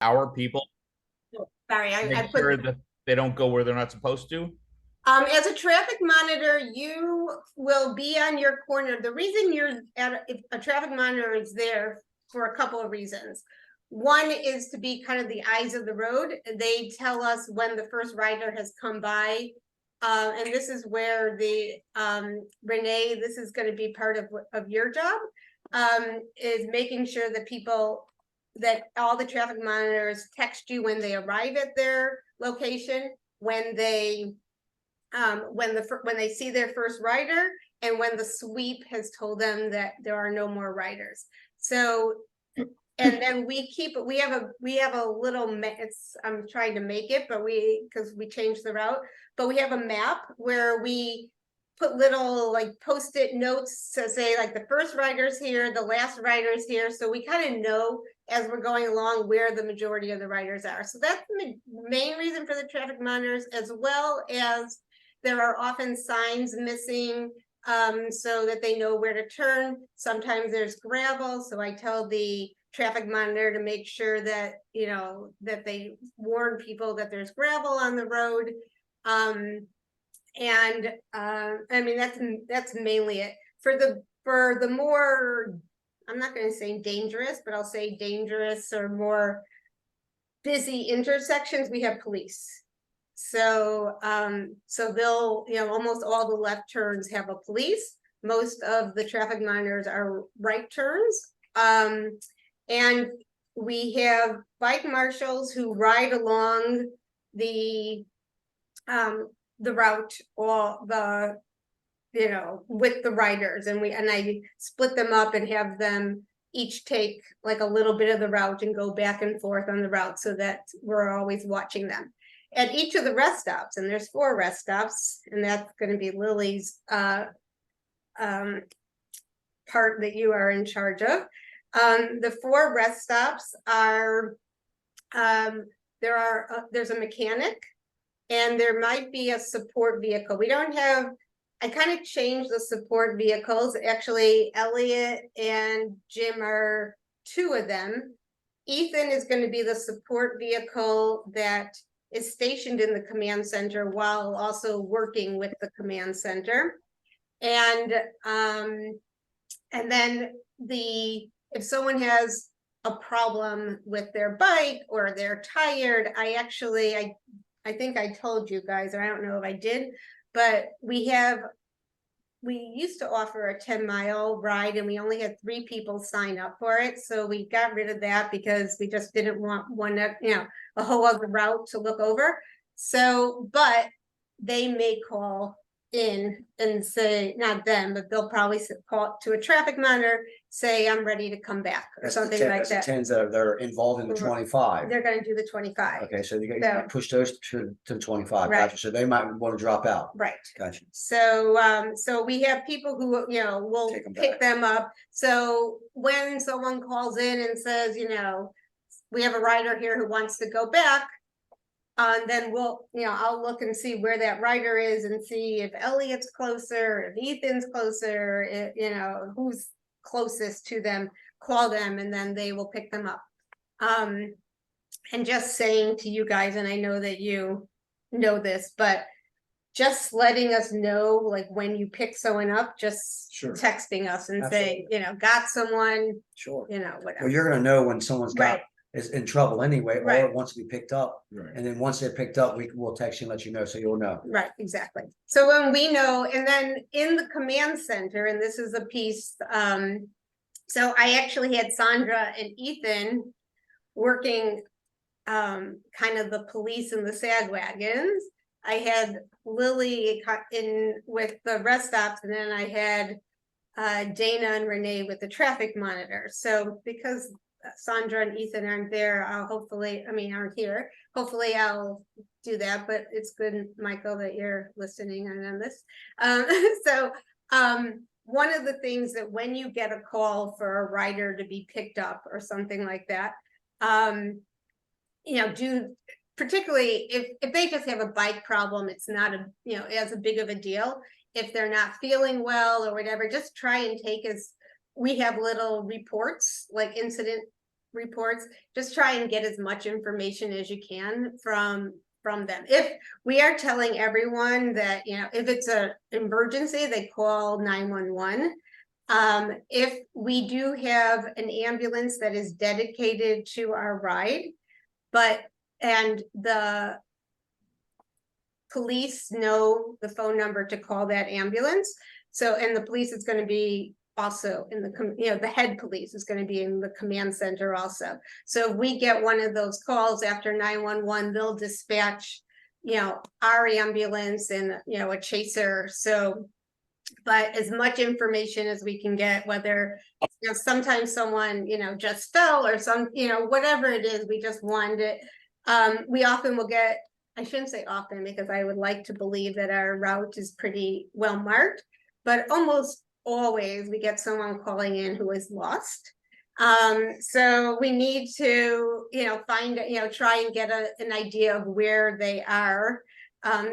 our people Sorry, I make put, sure that they don't go where they're not supposed to? as a traffic monitor, you will be on your corner. The reason you're at a traffic monitor is there for a couple of reasons. One is to be kind of the eyes of the road. They tell us when the first rider has come by. And this is where the Renee, this is going to be part of your job, is making sure that that all the traffic monitors text you when they arrive at their location, when they when they see their first rider, and when the sweep has told them that there are no more riders. So, and then we have a little, it's, I'm trying to make it, but because we changed the route, but we have a map where we put little like post-it notes to say like the first rider's here, the last rider's here. So we kind of know as we're going along where the majority of the riders are. So that's the main reason for the traffic monitors, as well as there are often signs missing, so that they know where to turn. Sometimes there's gravel, so I tell the traffic monitor to make sure that, you know, that they warn people that there's gravel on the road. I mean, that's mainly it. For the more, I'm not going to say dangerous, but I'll say dangerous or more busy intersections, we have police. So they'll, you know, almost all the left turns have a police. Most of the traffic monitors are right turns. And we have bike marshals who ride along the route, or you know, with the riders, and I split them up and have them each take like a little bit of the route and go back and forth on the route, so that we're always watching them at each of the rest stops. And there's 4 rest stops, and that's going to be Lily's part that you are in charge of. The 4 rest stops are, there's a mechanic, and there might be a support vehicle. We don't have, I kind of changed the support vehicles. Actually, Elliot and Jim are 2 of them. Ethan is going to be the support vehicle that is stationed in the command center while also working with the command center. And then if someone has a problem with their bike or they're tired, I think I told you guys, or I don't know if I did, but we used to offer a 10-mile ride, and we only had 3 people sign up for it. So we got rid of that because we just didn't want a whole other route to look over. So, but they may call in and say, not them, but they'll probably call to a traffic monitor, say, I'm ready to come back, or something like that. That's the 10s that are involved in the 25. They're going to do the 25. Okay, so you push those to 25. Right. Gotcha. So they might want to drop out. Right. Gotcha. So we have people who, you know, will pick them up. So when someone calls in and says, you know, we have a rider here who wants to go back, then I'll look and see where that rider is, and see if Elliot's closer, if Ethan's closer, you know, who's closest to them, call them, and then they will pick them up. And just saying to you guys, and I know that you know this, but just letting us know, like when you pick someone up, just texting us and say, you know, got someone, you know, whatever. Well, you're going to know when someone's is in trouble anyway, or wants to be picked up. And then once they're picked up, we'll text you and let you know, so you'll know. Right, exactly. So when we know, and then in the command center, and this is a piece, so I actually had Sandra and Ethan working kind of the police and the SAG wagons. I had Lily in with the rest stops, and then I had Dana and Renee with the traffic monitor. So because Sandra and Ethan aren't there, aren't here, hopefully I'll do that. But it's good, Michael, that you're listening on this. One of the things that when you get a call for a rider to be picked up or something like that, you know, particularly if they just have a bike problem, it's not as big of a deal. If they're not feeling well or whatever, just try and we have little reports, like incident reports, just try and get as much information as you can from them. If we are telling everyone that, you know, if it's an emergency, they call 911. If we do have an ambulance that is dedicated to our ride, and the police know the phone number to call that ambulance. So, and the police is going to be also in the, you know, the head police is going to be in the command center also. So if we get one of those calls after 911, they'll dispatch, you know, our ambulance and, you know, a chaser. So, but as much information as we can get, whether, you know, sometimes someone, you know, just fell or some, you know, whatever it is, we just wanted it. We often will get, I shouldn't say often because I would like to believe that our route is pretty well marked, but almost always we get someone calling in who is lost. So we need to, you know, find, you know, try and get an idea of where they are,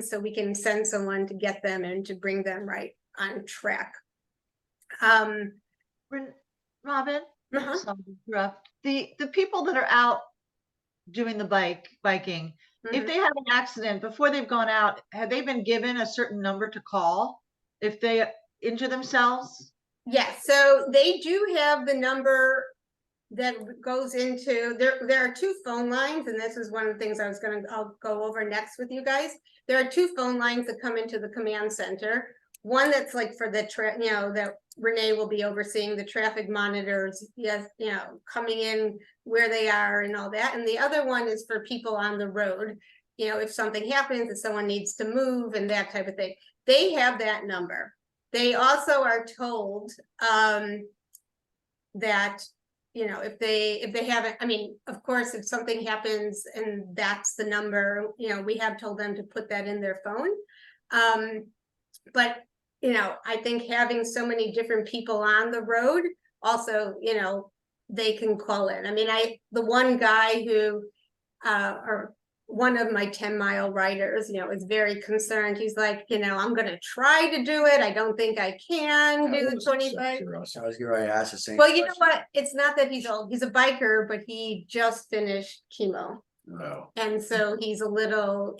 so we can send someone to get them and to bring them right on track. Robin, Uh-huh. sorry to interrupt. The people that are out doing the biking, if Mhm. they have an accident before they've gone out, have they been given a certain number to call if they injure themselves? Yes, so they do have the number that goes into there are two phone lines, and this is one of the things I'll go over next with you guys. There are two phone lines that come into the command center. One that's like for the you know, that Renee will be overseeing the traffic monitors, yes, you know, coming in where they are and all that. And the other one is for people on the road, you know, if something happens, if someone needs to move and that type of thing. They have that number. They also are told that, you know, if they haven't, I mean, of course, if something happens and that's the number, you know, we have told them to put that in their phone. But, you know, I think having so many different people on the road also, you know, they can call in. I mean, the one guy who, or one of my 10-mile riders, you know, is very concerned. He's like, you know, I'm going to try to do it. I don't think I can do the 25. I was getting ready to ask the same Well, you know question. what? It's not that he's old. He's a biker, but he just finished chemo. Oh, And so he's a little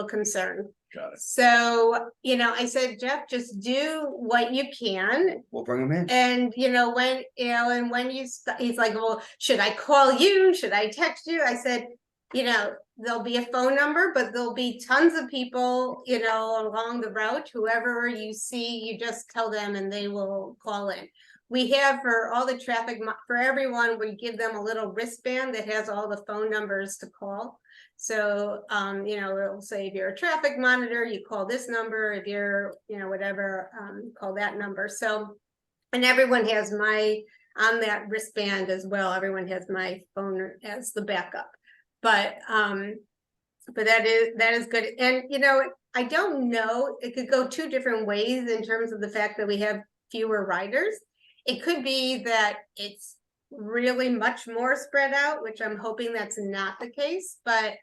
concerned. got it. So, you know, I said, Jeff, just do what you can. We'll bring them in. And, you know, when, you know, and when he's like, well, should I call you? Should I text you? I said, you know, there'll be a phone number, but there'll be tons of people, you know, along the route. Whoever you see, you just tell them and they will call in. We have for all the traffic, for everyone, we give them a little wristband that has all the phone numbers to call. So, you know, it'll say if you're a traffic monitor, you call this number. If you're, you know, whatever, call that number. So, and everyone has on that wristband as well. Everyone has my phone as the backup. But that is good. And, you know, I don't know, it could go two different ways in terms of the fact that we have fewer riders. It could be that it's really much more spread out, which I'm hoping that's not the case, but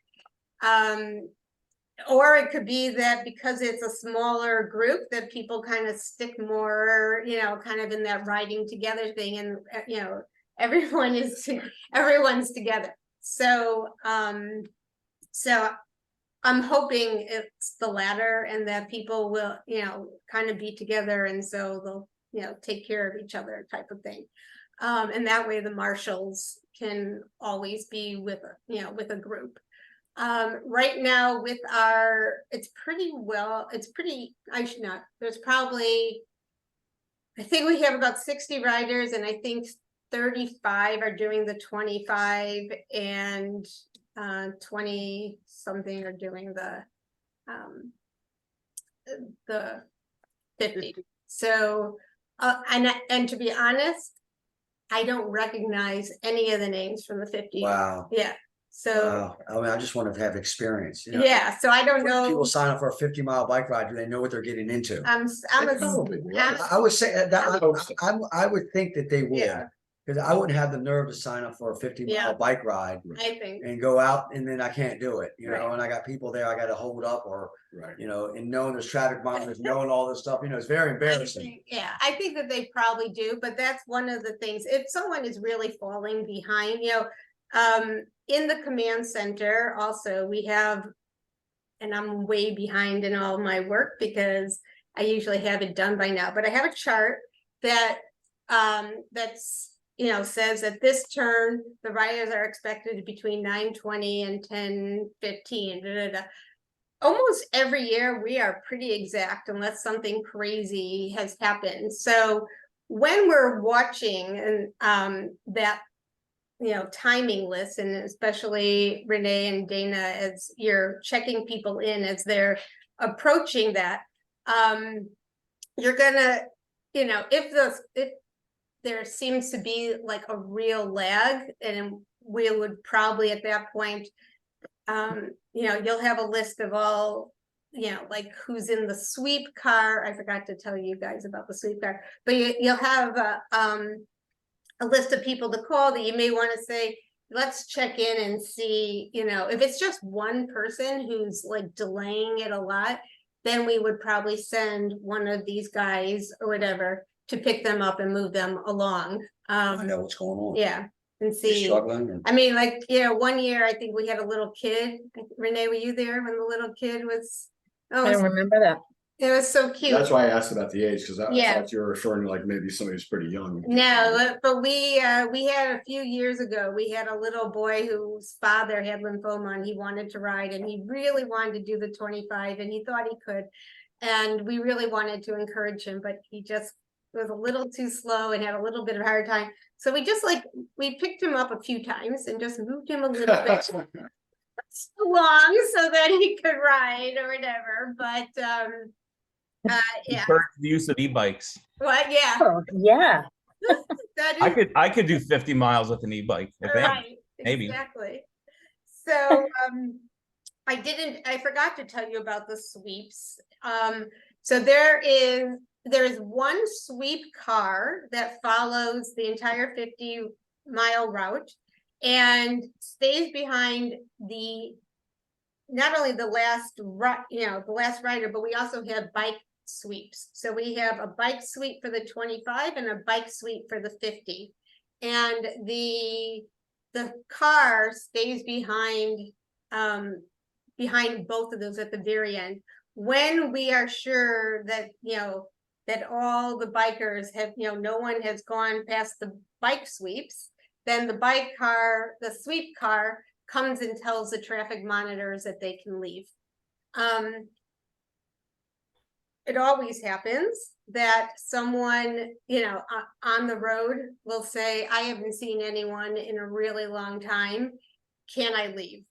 or it could be that because it's a smaller group that people kind of stick more, you know, kind of in that riding together thing, and you know, everyone's together. So so I'm hoping it's the latter, and that people will, you know, kind of be together, and so they'll, you know, take care of each other type of thing. And that way the marshals can always be with, you know, with a group. Right now with it's pretty, there's probably, I think we have about 60 riders, and I think 35 are doing the 25, and 20 something are doing the 50. So, and to be honest, I don't recognize any of the names from the 50. Wow. Yeah. So, I mean, I just want to have experience. You know? yeah. So I don't know. People sign up for a 50-mile bike ride. Do they know what they're getting into? I would say that I would think that they would. Yeah. Cause I wouldn't have the nerve to sign up for a 50-mile Yeah. bike ride I think, and go out and then I can't do it, Right. and I got people there I gotta hold up or, Right. and knowing there's traffic monitors, knowing all this stuff, it's very embarrassing. I think that they probably do, but that's one of the things, if someone is really falling behind, in the command center also, we have, and I'm way behind in all my work because I usually have it done by now, but I have a chart that that's says that this turn the riders are expected between 9:20 and 10:15. Almost every year we are pretty exact unless something crazy has happened. So when we're watching and that timing list, and especially Renee and Dana, as you're checking people in as they're approaching that, you're gonna, if there seems to be like a real lag, and we would probably at that point, you'll have a list of all, like who's in the sweep car. I forgot to tell you guys about the sweep car, but you'll have a list of people to call that you may want to say, let's check in and see, if it's just one person who's like delaying it a lot, then we would probably send one of these guys or whatever to pick them up and move them along. Find out what's going on. Yeah, and They're see. struggling. Or... I mean, like, 1 year, I think we had a little kid. Renee, were you there when the little kid was? Oh, I don't remember that. it was so cute. That's why I asked about the age, because I Yeah. thought you were referring to like maybe somebody who's pretty young. No, but we had a few years ago, we had a little boy whose father had lymphoma and he wanted to ride and he really wanted to do the 25 and he thought he could. And we really wanted to encourage him, but he just was a little too slow and had a little bit of a hard time. So we picked him up a few times and just moved him a little bit along so that he could ride or whatever. But yeah. Encourage the use of e-bikes. What? Yeah. Oh, yeah. That is I could do 50 miles with an e-bike. I think. right. maybe. Exactly. So I forgot to tell you about the sweeps. So there's one sweep car that follows the entire 50-mile route and stays behind not only the last rider, but we also have bike sweeps. So we have a bike sweep for the 25 and a bike sweep for the 50. And the car stays behind both of those at the very end. When we are sure that, that all the bikers have, no one has gone past the bike sweeps, then the sweep car comes and tells the traffic monitors that they can leave. It always happens that someone, on the road will say, I haven't seen anyone in a really long time. Can I leave?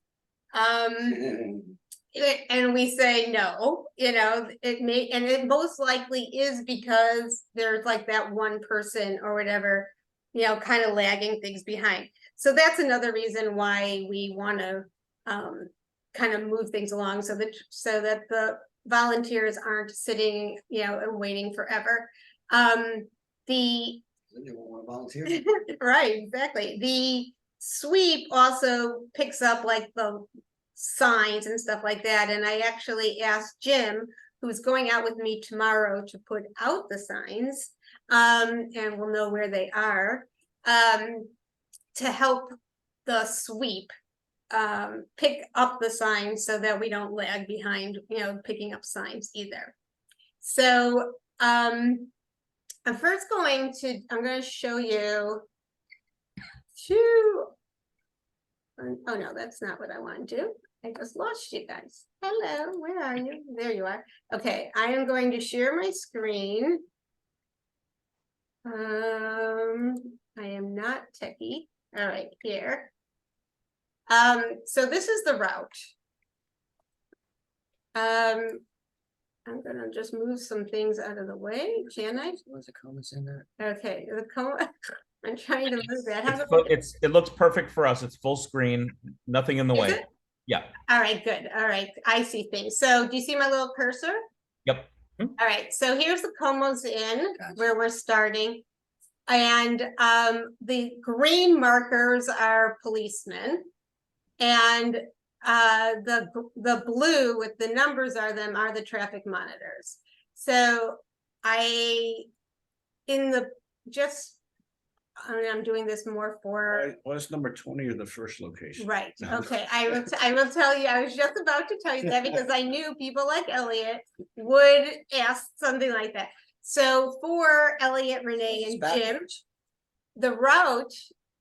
And we say no, it most likely is because there's like that one person or whatever, kind of lagging things behind. So that's another reason why we want to kind of move things along so that the volunteers aren't sitting, and waiting forever. They won't want to volunteer. Right, exactly. The sweep also picks up like the signs and stuff like that. And I actually asked Jim, who's going out with me tomorrow to put out the signs, and we'll know where they are, to help the sweep pick up the signs so that we don't lag behind, picking up signs either. So I'm going to show you oh no, that's not what I want to do. I just lost you guys. Hello, where are you? There you are. Okay, I am going to share my screen. I am not techie. All right, here. So this is the route. I'm gonna just move some things out of the way. Can I? Where's the comments in there? Okay, I'm trying to move that. It looks perfect for us. It's full screen, nothing in the way. It? Yeah. All right, good. All right, I see things. So do you see my little cursor? Yep. All right, so here's the Como's Inn, where we're starting. And the green markers are policemen. And the blue with the numbers are the traffic monitors. So I'm doing this more for. Was number 20 or the first location? Right, okay, I will tell you, I was just about to tell you that because I knew people like Elliot would ask something like that. So for Elliot, Renee, and Jim, the route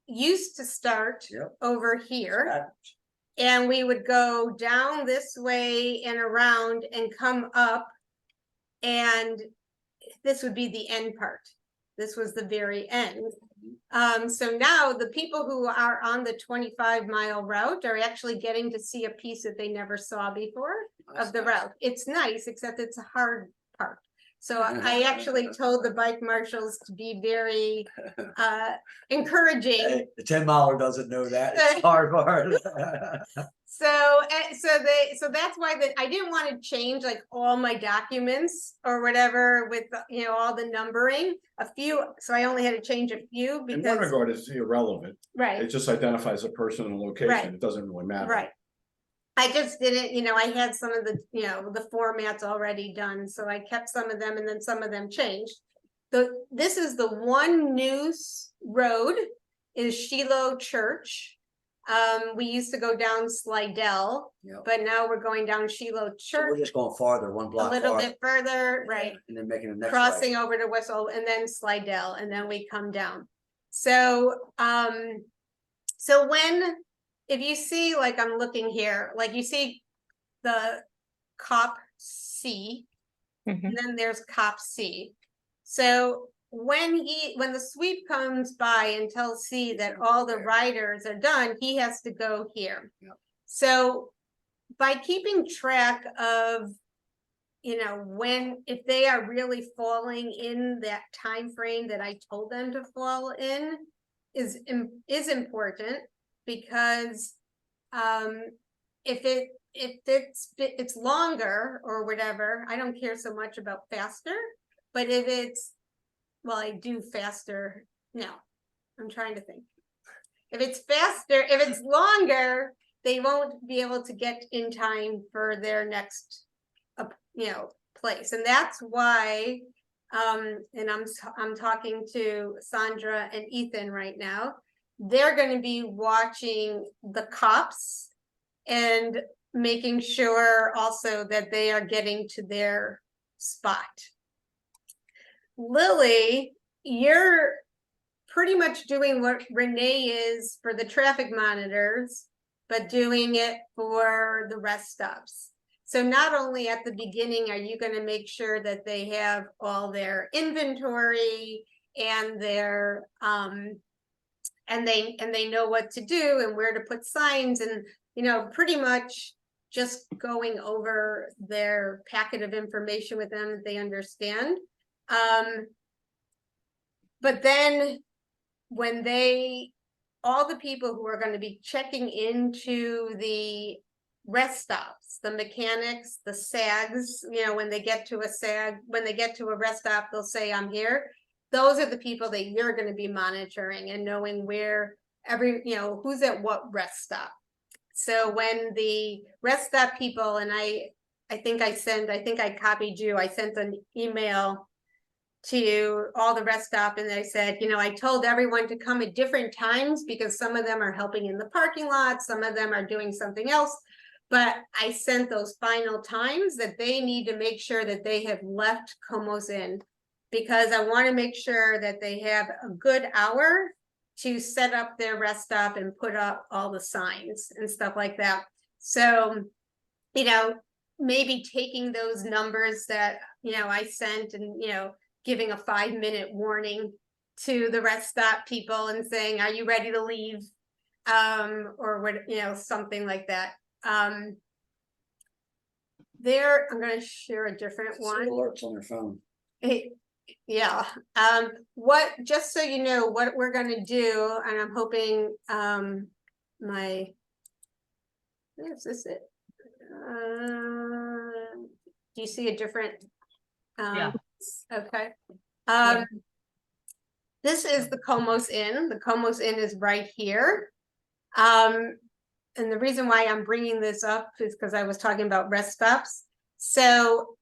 used to start over here. And we would go down this way and around and come up. And this would be the end part. This was the very end. So now the people who are on the 25-mile route are actually getting to see a piece that they never saw before of the route. It's nice, except it's a hard part. So I actually told the bike marshals to be very encouraging. Hey, the 10-miler doesn't know that. It's hard. So that's why I didn't want to change like all my documents or whatever with all the numbering. So I only had to change a few because In one regard, it's irrelevant. Right. It just identifies a person and location. Right. It doesn't really matter. Right. I just didn't, I had some of the, the formats already done, so I kept some of them and then some of them changed. This is the one new road is Shiloh Church. We used to go down Slidell, but now we're going down Shiloh Church. So we're just going farther, one block a little bit further, right? And then making the next crossing over to Whistle and then Slidell, and then we come down. So, if you see, like I'm looking here, like you see the cop C, and then there's cop C. So when the sweep comes by and tells C that all the riders are done, he has to go here. So by keeping track of, if they are really falling in that time frame that I told them to fall in is important. Because if it's longer or whatever, I don't care so much about faster. But if it's, well, I do faster. No, I'm trying to think. If it's faster, if it's longer, they won't be able to get in time for their next, place. And that's why, and I'm talking to Sandra and Ethan right now. They're going to be watching the cops and making sure also that they are getting to their spot. Lily, you're pretty much doing what Renee is for the traffic monitors, but doing it for the rest stops. So not only at the beginning are you going to make sure that they have all their inventory and their and they know what to do and where to put signs and pretty much just going over their packet of information with them that they understand. But then when all the people who are going to be checking into the rest stops, the mechanics, the SAGs, when they get to a rest stop, they'll say, I'm here. Those are the people that you're going to be monitoring and knowing where who's at what rest stop. So when the rest stop people, and I think I copied you, I sent an email to all the rest stop and I said, I told everyone to come at different times because some of them are helping in the parking lot, some of them are doing something else. But I sent those final times that they need to make sure that they have left Como's Inn, because I want to make sure that they have a good hour to set up their rest stop and put up all the signs and stuff like that. So, maybe taking those numbers that, I sent and, giving a 5-minute warning to the rest stop people and saying, are you ready to leave? Or what, something like that. I'm going to share a different one. Alerts on their phone. Yeah. Just so you know what we're going to do, and I'm hoping is this it? Do you see a different? Yeah. Okay. this is the Comos Inn. The Comos Inn is right here. And the reason why I'm bringing this up is because I was talking about rest stops. So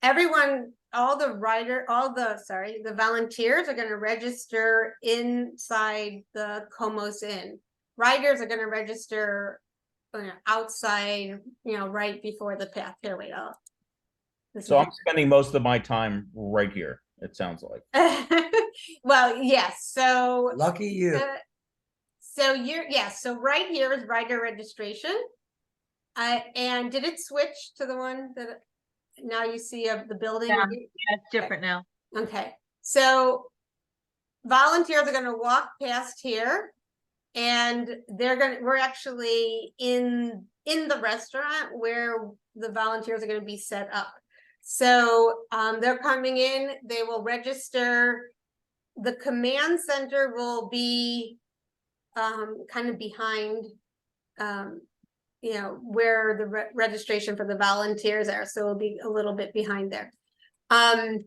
everyone, the volunteers are going to register inside the Comos Inn. Riders are going to register outside, right before the path. Here we go. So I'm spending most of my time right here, it sounds like. Well, yes. So Lucky you. So right here is rider registration. And did it switch to the one that now you see of the building? Yeah, it's different now. Okay, so volunteers are going to walk past here, and we're actually in the restaurant where the volunteers are going to be set up. So they're coming in, they will register. The command center will be kind of behind, where the registration for the volunteers are. So it'll be a little bit behind there. And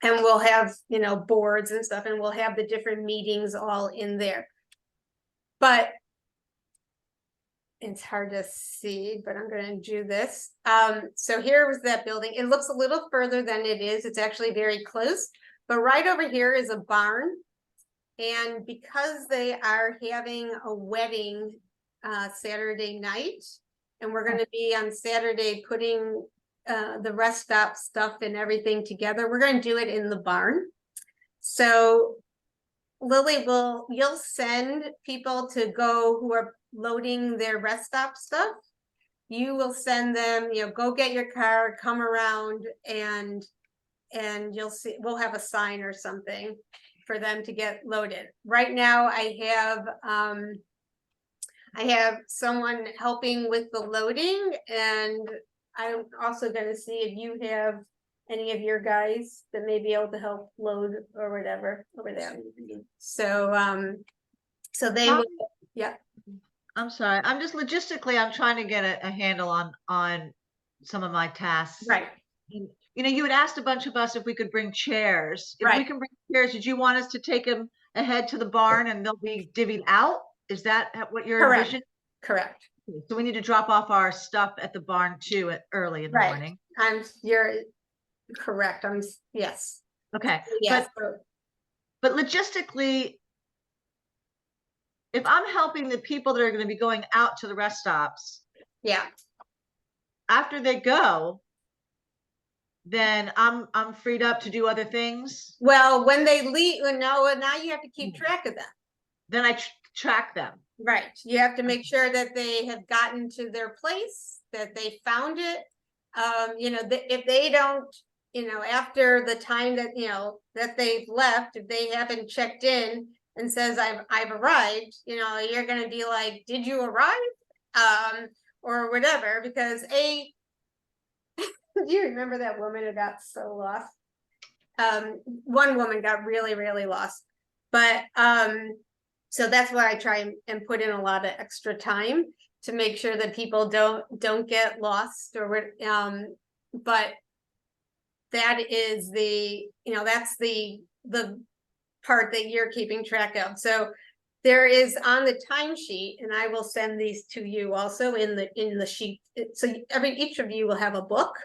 we'll have, boards and stuff, and we'll have the different meetings all in there. But it's hard to see, but I'm going to do this. So here was that building. It looks a little further than it is. It's actually very close. But right over here is a barn. And because they are having a wedding Saturday night, and we're going to be on Saturday putting the rest stop stuff and everything together, we're going to do it in the barn. So Lily, you'll send people to go who are loading their rest stop stuff. You will send them, go get your car, come around, and you'll see, we'll have a sign or something for them to get loaded. Right now I have someone helping with the loading, and I'm also going to see if you have any of your guys that may be able to help load or whatever over there. So so they will, yeah. I'm sorry. I'm just logistically, I'm trying to get a handle on some of my tasks. Right. You had asked a bunch of us if we could bring chairs. If we can bring chairs, did you want us to take them ahead to the barn and they'll be divvied out? Is that what you're envisioning? Correct. So we need to drop off our stuff at the barn too early in the morning. You're correct. Yes. Okay. Yes. But logistically, if I'm helping the people that are going to be going out to the rest stops, after they go, then I'm freed up to do other things. Well, when they leave, now you have to keep track of them. Then I track them. Right. You have to make sure that they have gotten to their place, that they found it. If they don't, after the time that, that they've left, if they haven't checked in and says, I've arrived, you're going to be like, did you arrive? Or whatever, because do you remember that woman who got so lost? One woman got really, really lost, but, so that's why I try and put in a lot of extra time to make sure that people don't get lost but that is that's the part that you're keeping track of. So there is on the timesheet, and I will send these to you also in the sheet. So each of you will have a book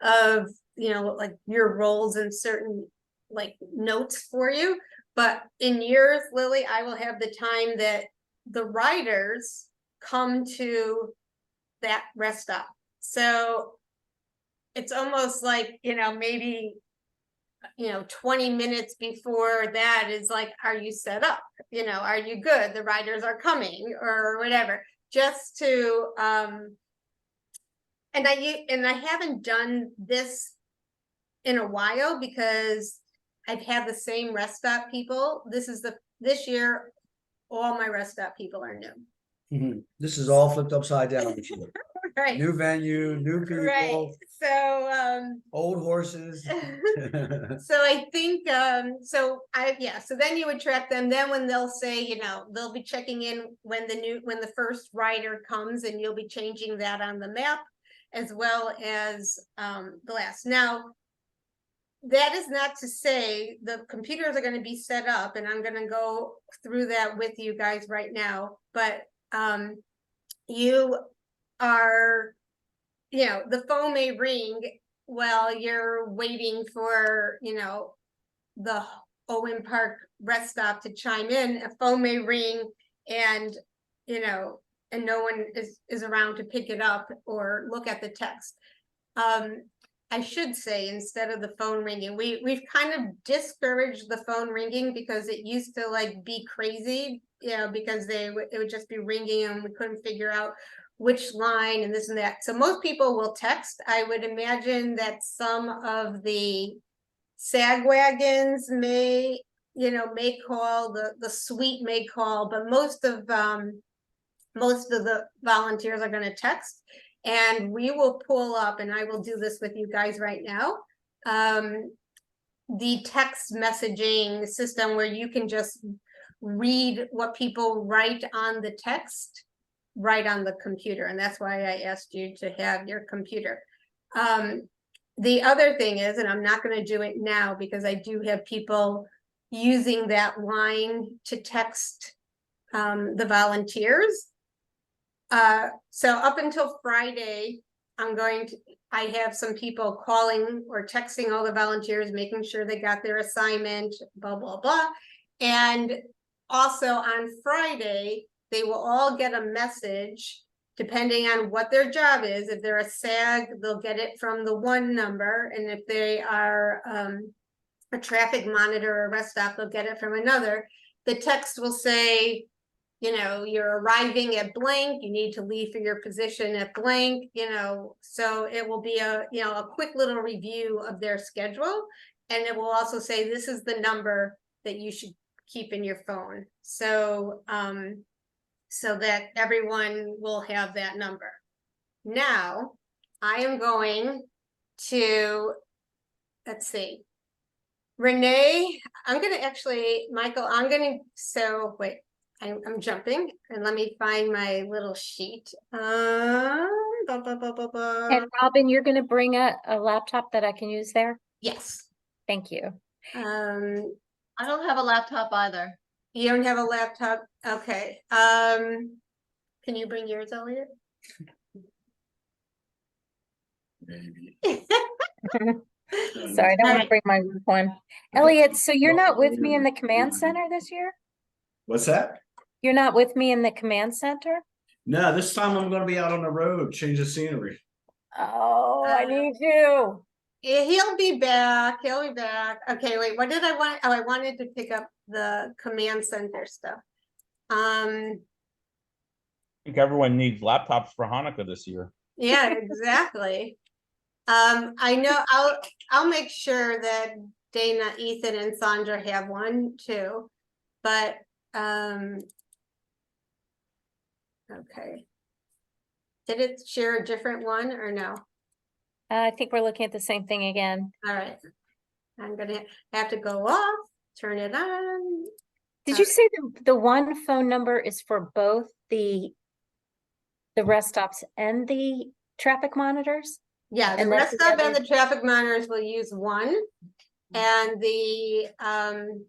of, like your roles and certain like notes for you. But in yours, Lily, I will have the time that the riders come to that rest stop. So it's almost like, maybe, 20 minutes before that is like, are you set up? Are you good? The riders are coming or whatever, just to, and I haven't done this in a while because I've had the same rest stop people. This year, all my rest stop people are new. This is all flipped upside down. Right. New venue, new people. Right. So old horses. So I think so then you would track them. Then when they'll say, they'll be checking in when the first rider comes, and you'll be changing that on the map as well as the last. Now, that is not to say the computers are gonna be set up, and I'm gonna go through that with you guys right now, but, you are, the phone may ring while you're waiting for, the Owen Park rest stop to chime in. A phone may ring and, and no one is around to pick it up or look at the text. I should say, instead of the phone ringing, we've kind of discouraged the phone ringing because it used to like be crazy, because it would just be ringing and we couldn't figure out which line and this and that. So most people will text. I would imagine that some of the SAG wagons may call, the suite may call, but most of the volunteers are going to text, and we will pull up, and I will do this with you guys right now, the text messaging system where you can just read what people write on the text right on the computer, and that's why I asked you to have your computer. The other thing is, and I'm not going to do it now because I do have people using that line to text the volunteers. So up until Friday, I have some people calling or texting all the volunteers, making sure they got their assignment, blah, blah, blah. And also on Friday, they will all get a message depending on what their job is. If they're a SAG, they'll get it from the one number. And if they are a traffic monitor or rest stop, they'll get it from another. The text will say, you're arriving at blank, you need to leave for your position at blank, so it will be a quick little review of their schedule. And it will also say, this is the number that you should keep in your phone. So, so that everyone will have that number. Now, I am going to, let's see, Renee, I'm going to actually, Michael, wait, I'm jumping, and let me find my little sheet. And Robin, you're going to bring a laptop that I can use there? Yes. Thank you. I don't have a laptop either. You don't have a laptop? Okay. Can you bring yours, Elliot? Maybe. Sorry, I don't want to bring my one. Elliot, so you're not with me in the command center this year? What's that? You're not with me in the command center? No, this time I'm gonna be out on the road, change the scenery. Oh, I need you. Yeah, he'll be back. He'll be back. Okay, wait, what did I want? Oh, I wanted to pick up the command center stuff. I think everyone needs laptops for Hanukkah this year. Yeah, exactly. I know I'll make sure that Dana, Ethan, and Sandra have one too. But okay. Did it share a different one or no? I think we're looking at the same thing again. All right. I'm gonna have to go off, turn it on. Did you say the one phone number is for both the rest stops and the traffic monitors? Yeah, the And rest that's stop the and the traffic monitors will use one. And and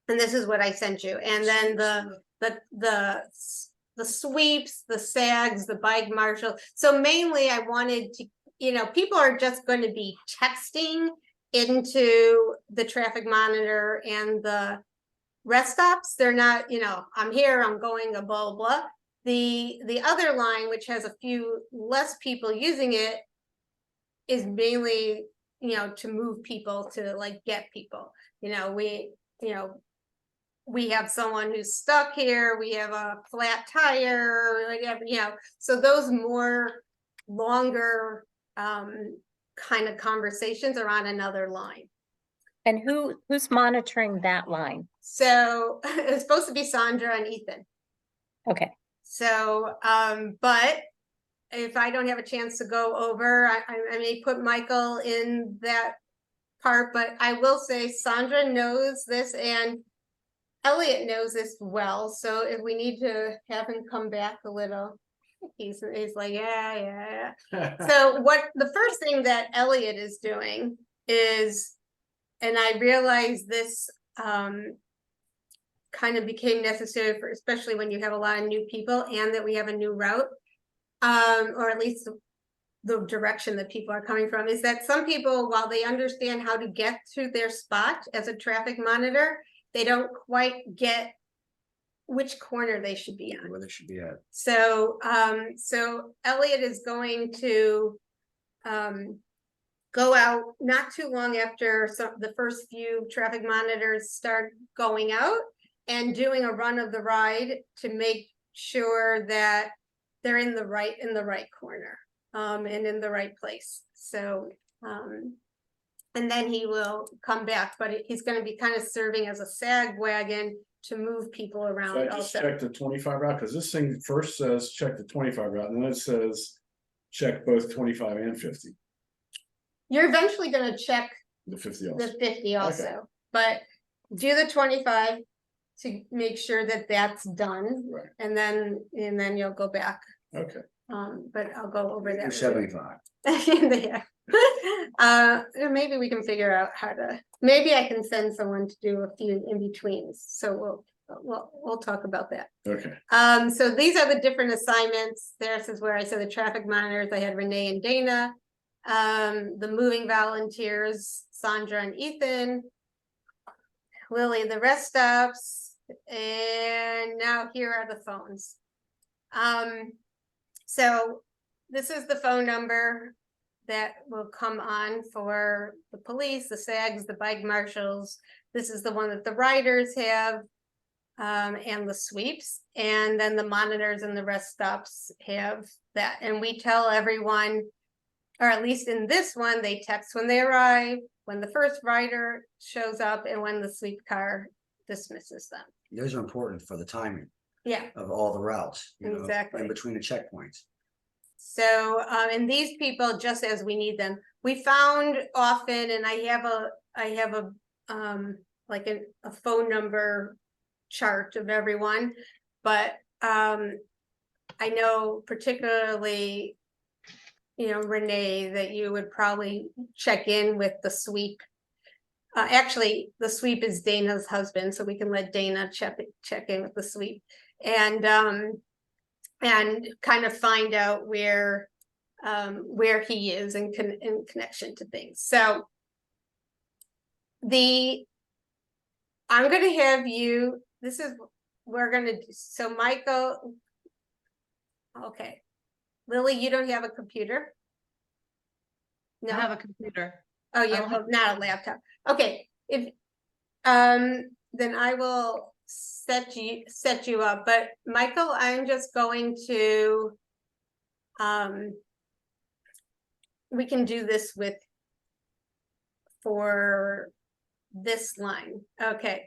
this is what I sent you. And then the sweeps, the SAGs, the bike marshal. So mainly I wanted to, people are just going to be texting into the traffic monitor and the rest stops. They're not, I'm here, I'm going, a blah, blah. The other line, which has a few less people using it, is mainly, to move people, to like get people. We have someone who's stuck here, we have a flat tire, whatever, so those more longer kind of conversations are on another line. And who's monitoring that line? So it's supposed to be Sandra and Ethan. Okay. So, but if I don't have a chance to go over, I may put Michael in that part, but I will say Sandra knows this and Elliot knows this well. So if we need to have him come back a little, he's like, yeah. So the first thing that Elliot is doing is I realized this, kind of became necessary for, especially when you have a lot of new people and that we have a new route. Or at least the direction that people are coming from, is that some people, while they understand how to get to their spot as a traffic monitor, they don't quite get which corner they should be on. Where they should be at. So, so Elliot is going to go out not too long after the first few traffic monitors start going out, and doing a run of the ride to make sure that they're in the right corner, and in the right place. So, and then he will come back, but he's going to be kind of serving as a sag wagon to move people So I around just also. checked the 25 route, because this thing first says check the 25 route, and then it says check both 25 and 50, You're eventually going to check the 50 also. the 50 also, but do the 25 to make sure that that's done, Right, and then you'll go back. okay. But I'll go over that. You're with 75. you. Maybe we can figure out how to, maybe I can send someone to do a few in betweens, so we'll talk about that. Okay, So these are the different assignments. This is where I said the traffic monitors, I had Renee and Dana. The moving volunteers, Sandra and Ethan. Lily, the rest stops. And now here are the phones. So this is the phone number that will come on for the police, the SAGs, the bike marshals. This is the one that the riders have, and the sweeps, and then the monitors and the rest stops have that. And we tell everyone, or at least in this one, they text when they arrive, when the first rider shows up, and when the sweep car dismisses them. Those are important for the timing Yeah, of all the routes, exactly. in between the checkpoints. So, and these people, just as we need them, we found often, and I have a like a phone number chart of everyone, but I know particularly, Renee, that you would probably check in with the sweep. Actually, the sweep is Dana's husband, so we can let Dana check in with the sweep, and kind of find out where he is in connection to things. So I'm going to have you. This is we're going to do. So Michael, okay, Lily, you don't have a computer. No, I have a computer. oh yeah, I don't not a laptop. Okay, if then I will set you up. But Michael, I'm just going to we can do this for this line. Okay,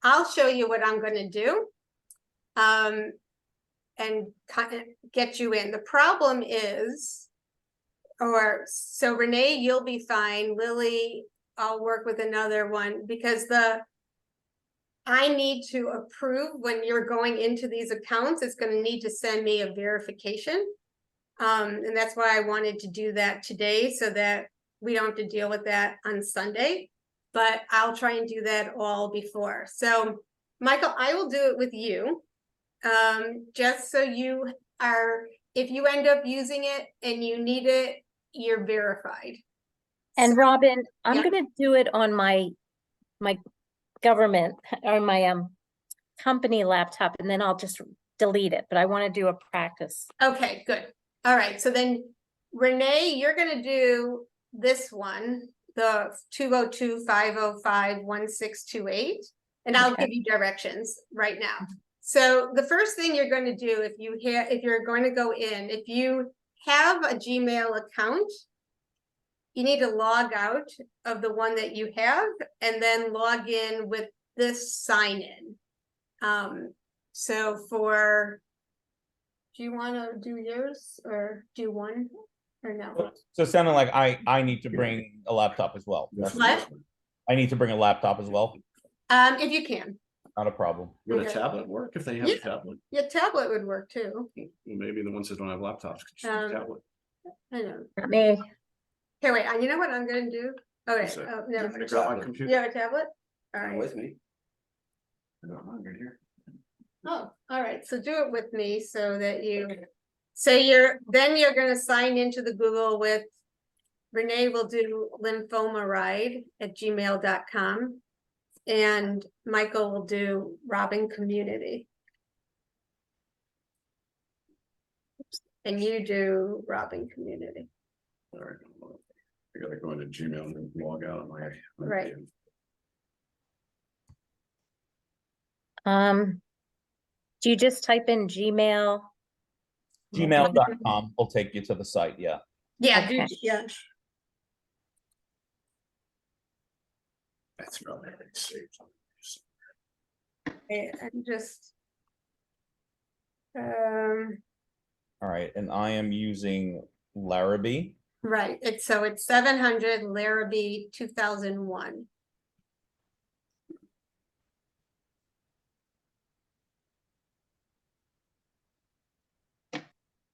I'll show you what I'm going to do and kind of get you in. The problem is, so Renee, you'll be fine. Lily, I'll work with another one, because I need to approve when you're going into these accounts. It's going to need to send me a verification. And that's why I wanted to do that today, so that we don't have to deal with that on Sunday, but I'll try and do that all before. So Michael, I will do it with you. Just so you are, if you end up using it and you need it, you're verified. And Robin, I'm Yeah. gonna do it on my government or my company laptop, and then I'll just delete it, but I want to do a practice. Okay, good. All right, so then Renee, you're gonna do this one, the 202-505-1628, and I'll Okay. give you directions right now. So the first thing you're going to do, if you're going to go in, if you have a Gmail account, you need to log out of the one that you have and then log in with this sign in. So do you want to do yours or do one or no? So it sounded like I need to bring a laptop as well. What? I need to bring a laptop as well. If you can. Not a problem. Would a Okay. tablet work if they have Yeah. a tablet? Your tablet would work too. Well, maybe the ones that don't have laptops could use a tablet. I know. Me. Okay, wait, you know what I'm gonna do? Okay, Is it- oh, no. I got my computer. You have a tablet? All Come right. With me. I don't know, right here. Oh, all right, so do it with me so that then you're gonna sign into the Google with. Renee will do lymphomaride@gmail.com. And Michael will do Robin Community. And you do Robin Community. All right. I gotta go into Gmail and log out of my. Right. Do you just type in Gmail? Gmail.com will take you to the site, yeah. Yeah, Okay. yeah. That's really saved. And just. All right, and I am using Larrabee. Right, it's 700 Larrabee 2001.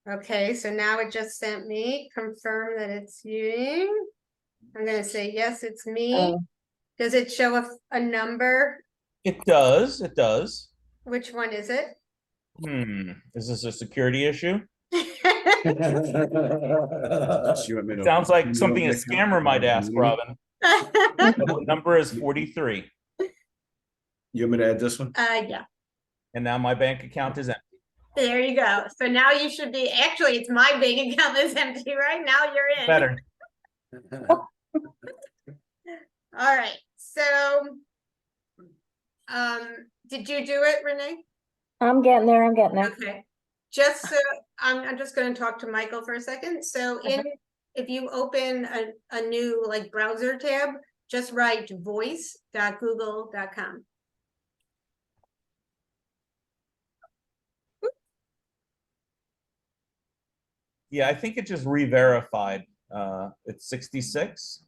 Okay, so now it just sent me, confirm that it's you. I'm gonna say, yes, it's me. Oh. Does it show a number? It does, it does. Which one is it? Is this a security issue? You want me to- Sounds like you something a want me to scammer might ask, Robin. The number is 43, You want me to add this one? Yeah, and now my bank account is empty. there you go. So now you should be, actually, it's my bank account that's empty right now, you're in. Better. All right, so. Did you do it, Renee? I'm getting there, I'm getting there. Okay, just so, I'm just gonna talk to Michael for a second, so if you open a new like browser tab, just write voice.google.com. Yeah, I think it just re-verified. It's 66.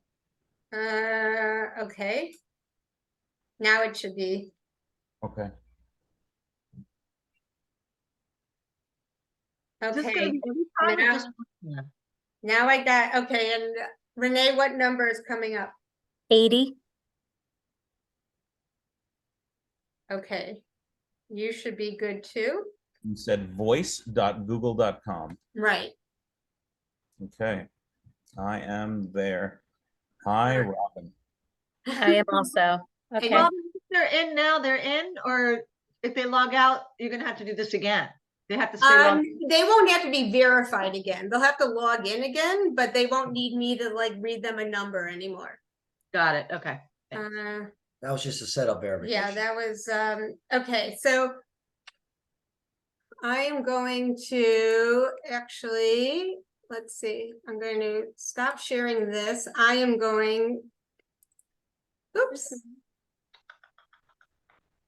Okay. Now it should be, Okay. Is this gonna okay, be every time or now- just- yeah. now I got, okay, and Renee, what number is coming up? 80. Okay, you should be good too, You said voice.google.com. right? Okay. I am there. Hi, Robin. I am also. Okay. Well, Well, if they're in now, they're in, or if they log out, you're gonna have to do this again. They have to stay logged. They won't have to be verified again. They'll have to log in again, but they won't need me to like read them a number anymore. Got it, okay. Uh, That was just a setup verification. yeah, that was, okay, so. I am going to actually, let's see, I'm going to stop sharing this. I am going. Oops.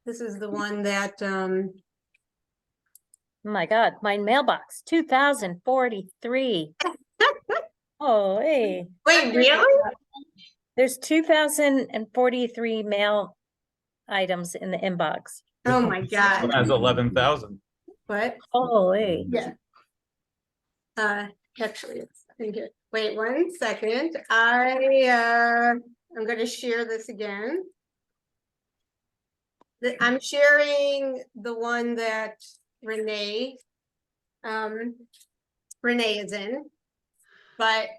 This is the one that, Oh my God, my mailbox, 2043. Oh, hey. wait, really? There's 2043 mail items in the inbox. Oh my It God, has 11,000. what? Oh, hey. Yeah. Actually, it's in here. Wait 1 second. I'm gonna share this again. I'm sharing the one that Renee is in. But,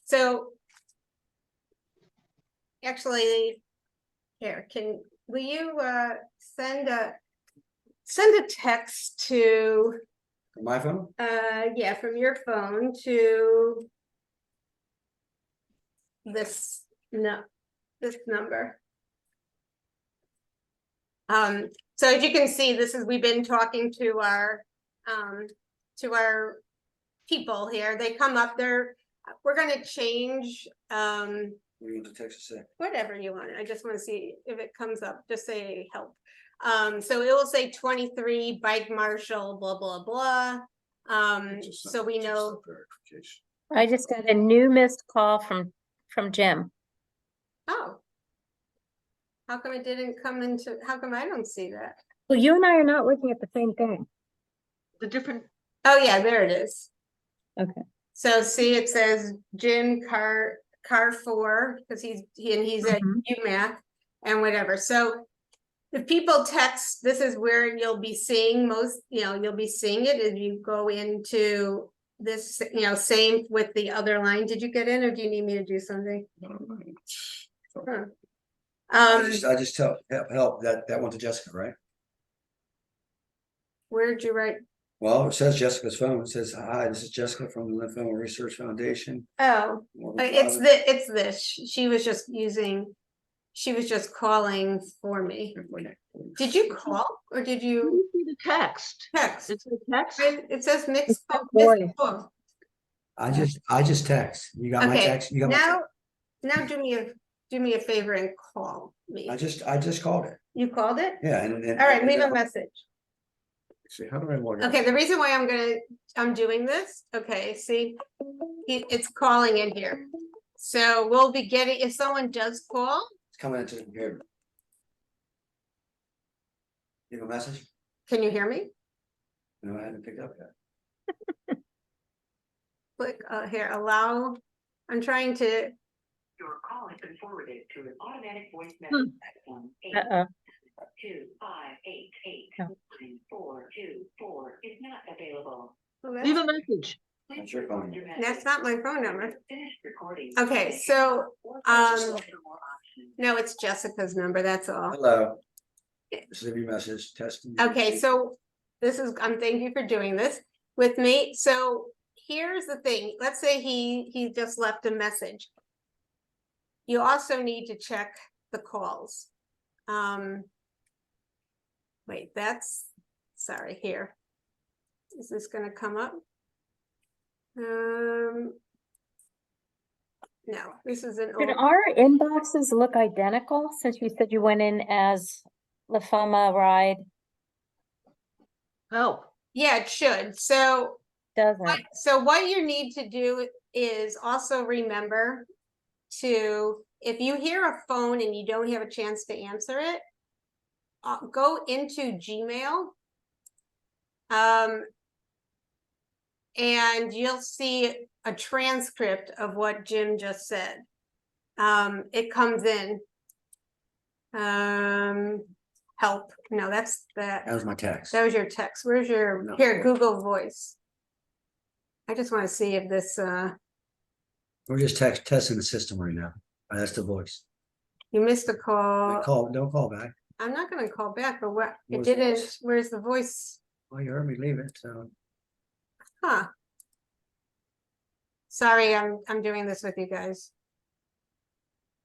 so. Actually, here, will you, send a text to, My phone? yeah, from your phone to this number. So as you can see, we've been talking to our people here. They come up there. We're gonna change, What do you want the text to say? whatever you want. I just want to see if it comes up, just say help. So it will say 23 bike marshal, blah, blah, blah. So we know, Verification. I just got a new missed call from Jim. oh. How come it didn't come into, how come I don't see that? Well, you and I are not looking at the same thing. The different, Oh, yeah, there it is. Okay. So see, it says Jim CAR 4, because he's at Mhm. UMass and whatever, so. If people text, this is where you'll be seeing most, you'll be seeing it as you go into this, same with the other line. Did you get in, or do you need me to do something? Huh. I just help that went to Jessica, right? Where'd you write? Well, it says Jessica's phone. It says, hi, this is Jessica from the Lymphoma Research Foundation. Oh, it's this. She was just calling for me. Did you call or did you The text. text? It's a text. It says mixed voice. call. I just text. You got my Okay, text? You got my now do me a favor and call me. I just called it. You called it? Yeah, and All right, leave a message. See, how do I log out? Okay, the reason why I'm doing this, okay, see, it's calling in here. So we'll be getting, if someone does call, It's coming into the computer. Leave a message? can you hear me? No, I haven't picked up yet. Click here, allow, I'm trying to, Your call has been forwarded to an automatic voice message system. Uh-oh. 2588 Oh. 9424 is not available. well, Leave that's, a message. Please That's your record phone. your that's message. not my phone number. Finish recording. Okay, so, Or press um, one for more options. no, it's Jessica's number, that's all. Hello. Just leave your message, testing. Okay, so thank you for doing this with me. So here's the thing, let's say he just left a message. You also need to check the calls. Wait, sorry, here. Is this gonna come up? No, this is an Did old, our inboxes look identical since you said you went in as Lymphoma Ride? Oh, yeah, it should. So Doesn't. So what you need to do is also remember to, if you hear a phone and you don't have a chance to answer it, go into Gmail. And you'll see a transcript of what Jim just said. It comes in. Help. No, that's that. That was my text. That was your text. Where's your, No. here, Google Voice. I just want to see if this, We're just testing the system right now. That's the voice. you missed a call. Don't call back. I'm not gonna call back, but what, it Where's the didn't, voice? where's the voice? Well, you heard me leave it, so. Huh. Sorry, I'm doing this with you guys.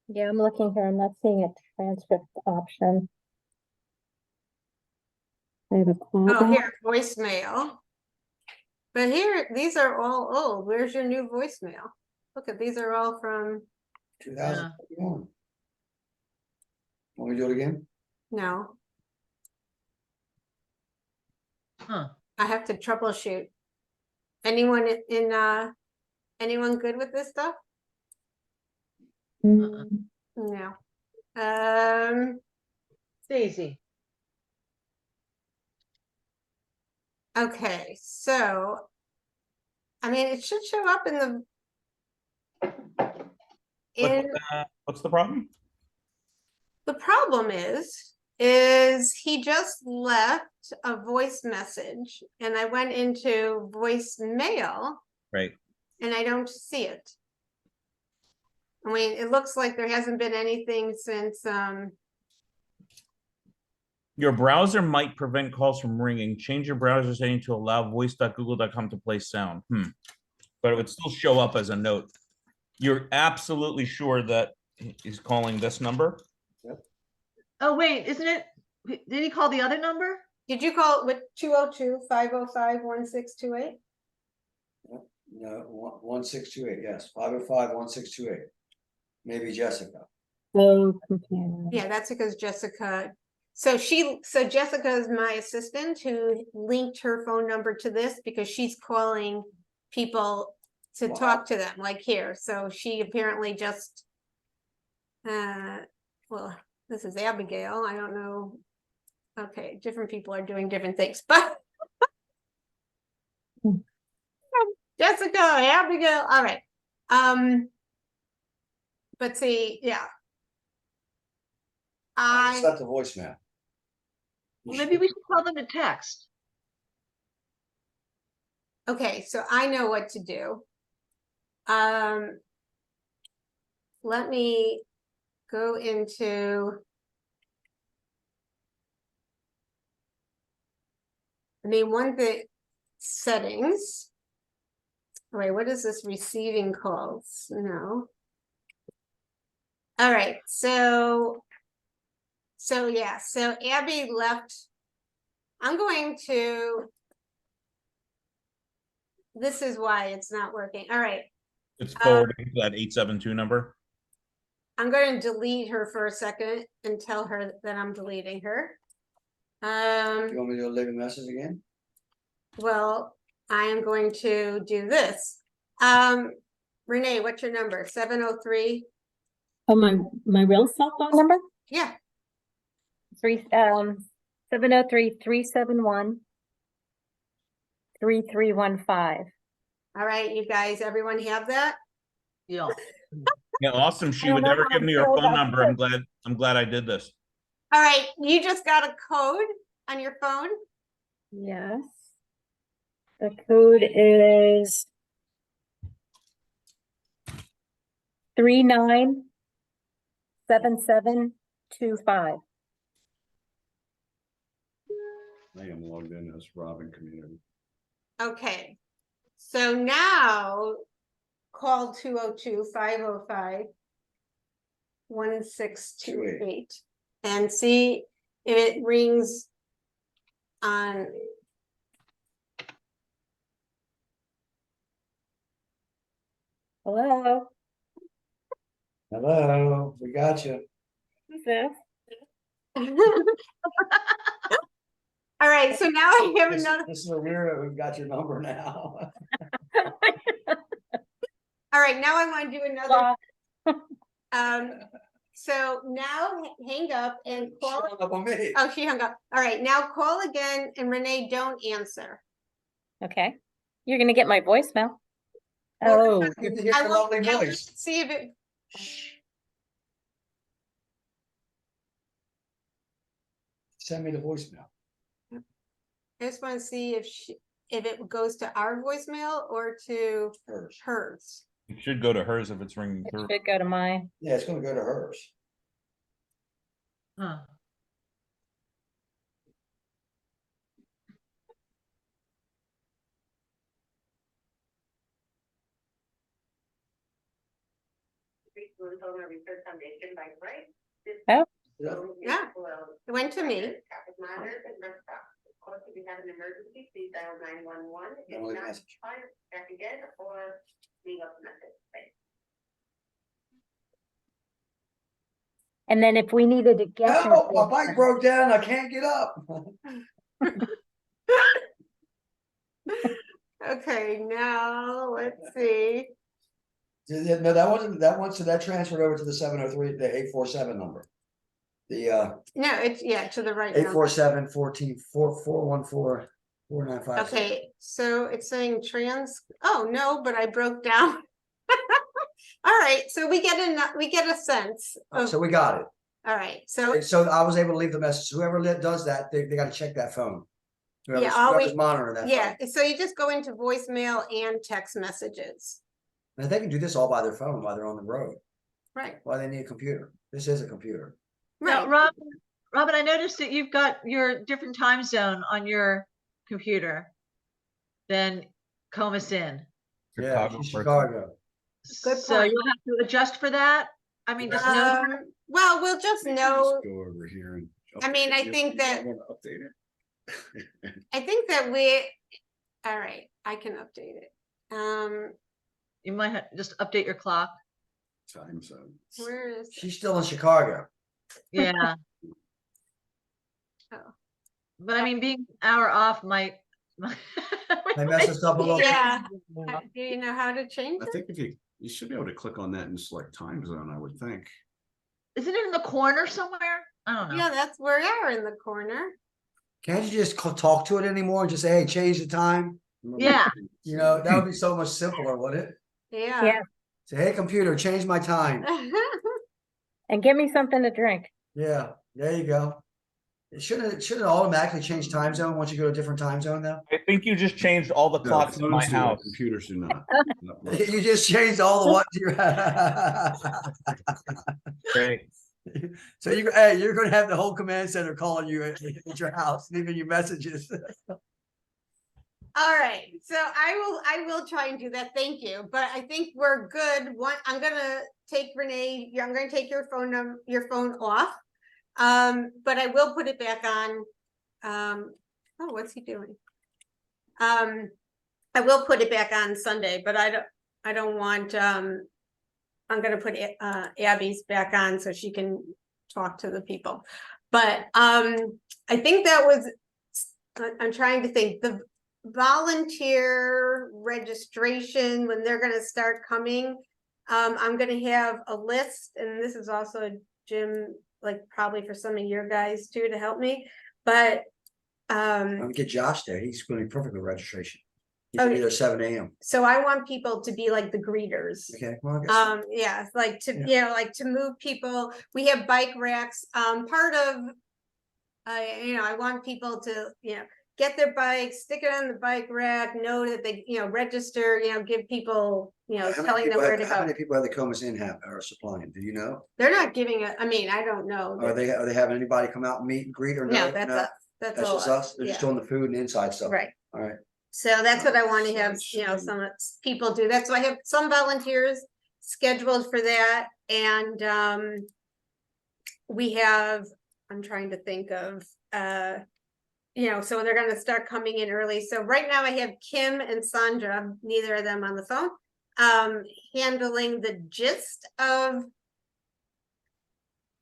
Yeah, I'm looking here. I'm not seeing a transcript option. I have a call Oh, back. here, voicemail. But here, these are all old. Where's your new voicemail? Look at, these are all from, 2021. Want me to do it again? no, huh. I have to troubleshoot. Anyone anyone good with this stuff? Mm, No. Daisy. Okay, so, I mean, it should show up in the. What's the problem? The problem is he just left a voice message and I went into voicemail Right. and I don't see it. I mean, it looks like there hasn't been anything since, Your browser might prevent calls from ringing. Change your browser setting to allow voice.google.com to play sound. But it would still show up as a note. You're absolutely sure that he's calling this number? Oh, wait, isn't it? Did he call the other number? did you call it with 202-505-1628? No, 1628, yes, 505-1628. Maybe Jessica. so confused. Yeah, that's because Jessica, so Jessica is my assistant who linked her phone number to this because she's calling people to Wow. talk to them, like here. So she apparently just, well, this is Abigail. I don't know. Okay, different people are doing different things, but Hmm. Jessica, Abigail, all right. But see, yeah. It's I, not the voicemail. Well, maybe we should tell them to text. okay, so I know what to do. Let me go into. I mean, one thing, settings. Wait, what is this receiving calls? No. All right, so yeah, so Abby left. I'm going to. This is why it's not working. All right, It's forwarding to that 872 number. I'm going to delete her for a second and tell her that I'm deleting her. You want me to leave a message again? Well, I am going to do this. Renee, what's your number? 703? Oh, my real cell phone number? Yeah, 703-371-3315. all right, you guys, everyone have that? Yeah. Yeah, awesome. She I would don't know never how give to me her fill phone that number. out. I'm glad I did this. All right, you just got a code on your phone? Yes. The code is 397725. I am logged in as Robin Community. Okay, so now call 202-505-1628 and see if it rings on. Hello, Hello, we got you. who's this? All right, so now I have another. This is a weird, we've got your number now. All right, now I want to do another. Well, So now hang up and call. Shut up on me. Oh, she hung up. All right, now call again and Renee, don't answer. okay, you're gonna get my voicemail. Well, Oh, Good to hear I your won't lovely voice. see if it. Send me the voicemail. I just want to see if it goes to our voicemail or to Hers. hers. It should go to hers if it's ringing it through. should go to mine. Yeah, it's gonna go to hers. Huh. Lymphoma Research Foundation by Bright. Oh. Yeah. It went to me. Traffic monitors and rest stops. Of course, if you have an emergency, please dial 911. If Don't leave a not, message. fire back again or leave up a message. Thanks. And then if we needed to get. her Help, my voicemail- bike broke down, I can't get up. Okay, now let's see. No, that wasn't, so that transferred over to the 703, the 847 number. The No, it's, yeah, to the right. number. 847-414-414-4956. Okay, so it's saying oh, no, but I broke down. All right, so we get a sense of, So we got it. all right, so So I was able to leave the message. Whoever does that, they gotta check that phone. Yeah, always- Whoever's monitoring that. yeah, phone. so you just go into voicemail and text messages. And they can do this all by their phone while they're on the road. Right, Why they need a computer? This is a computer. Now, right. Robin, I noticed that you've got your different time zone on your computer than Comus in. Yeah, Chicago she's person. Chicago. Good So point. you'll have to adjust for that. I mean, just know. Well, we'll just know, Go over here and. I mean, I update it. think You that- wanna Update it. I think that all right, I can update it. You might have just update your clock. Time zone. Where is, She's still in Chicago. Yeah. Oh. But I mean, being an hour off might. They mess us up a little. yeah, do you know how to change I it? think if you should be able to click on that and select time zone, I would think. Isn't it in the corner somewhere? I don't know. Yeah, that's where we are in the corner. Can't you just talk to it anymore and just say, hey, change the time? Yeah. You know, that would be so much simpler, wouldn't it? Yeah. Yeah. Say, hey, computer, change my time. And give me something to drink. Yeah, there you go. Shouldn't it automatically change time zone once you go to a different time zone though? I think you just changed all the No, clocks in my phones do it, house. computers do not. You just changed all the what you Great. So hey, you're gonna have the whole command center calling you at your house, leaving you messages. All right, so I will try and do that. Thank you, but I think we're good. I'm gonna take Renee. I'm gonna take your phone off, but I will put it back on. Oh, what's he doing? I will put it back on Sunday, but I don't want. I'm gonna put Abby's back on so she can talk to the people. But I think that was. I'm trying to think the volunteer registration when they're going to start coming. I'm going to have a list, and this is also Jim, like probably for some of your guys too to help me. But I'm gonna get Josh there. He's gonna be perfect with registration. He's gonna be there 7 a.m. So I want people to be like the greeters. Okay, well, I guess Yeah, like to Yeah. like to move people. We have bike racks. Part of I want people to get their bikes, stick it on the bike rack, know that they, register, give people, telling them where to how go. many people have the Comus Inn are supplying? Do you know? They're not giving it, I mean, I don't know. Are they having anybody come out and meet and greet or no? No, that's us. That's That's all just us. They're yeah. just doing the food and inside stuff. Right. All right. So that's what I want to have, some people do. That's why I have some volunteers scheduled for that. And we have, I'm trying to think of, so they're going to start coming in early. So right now I have Kim and Sandra, neither of them on the phone, handling the gist of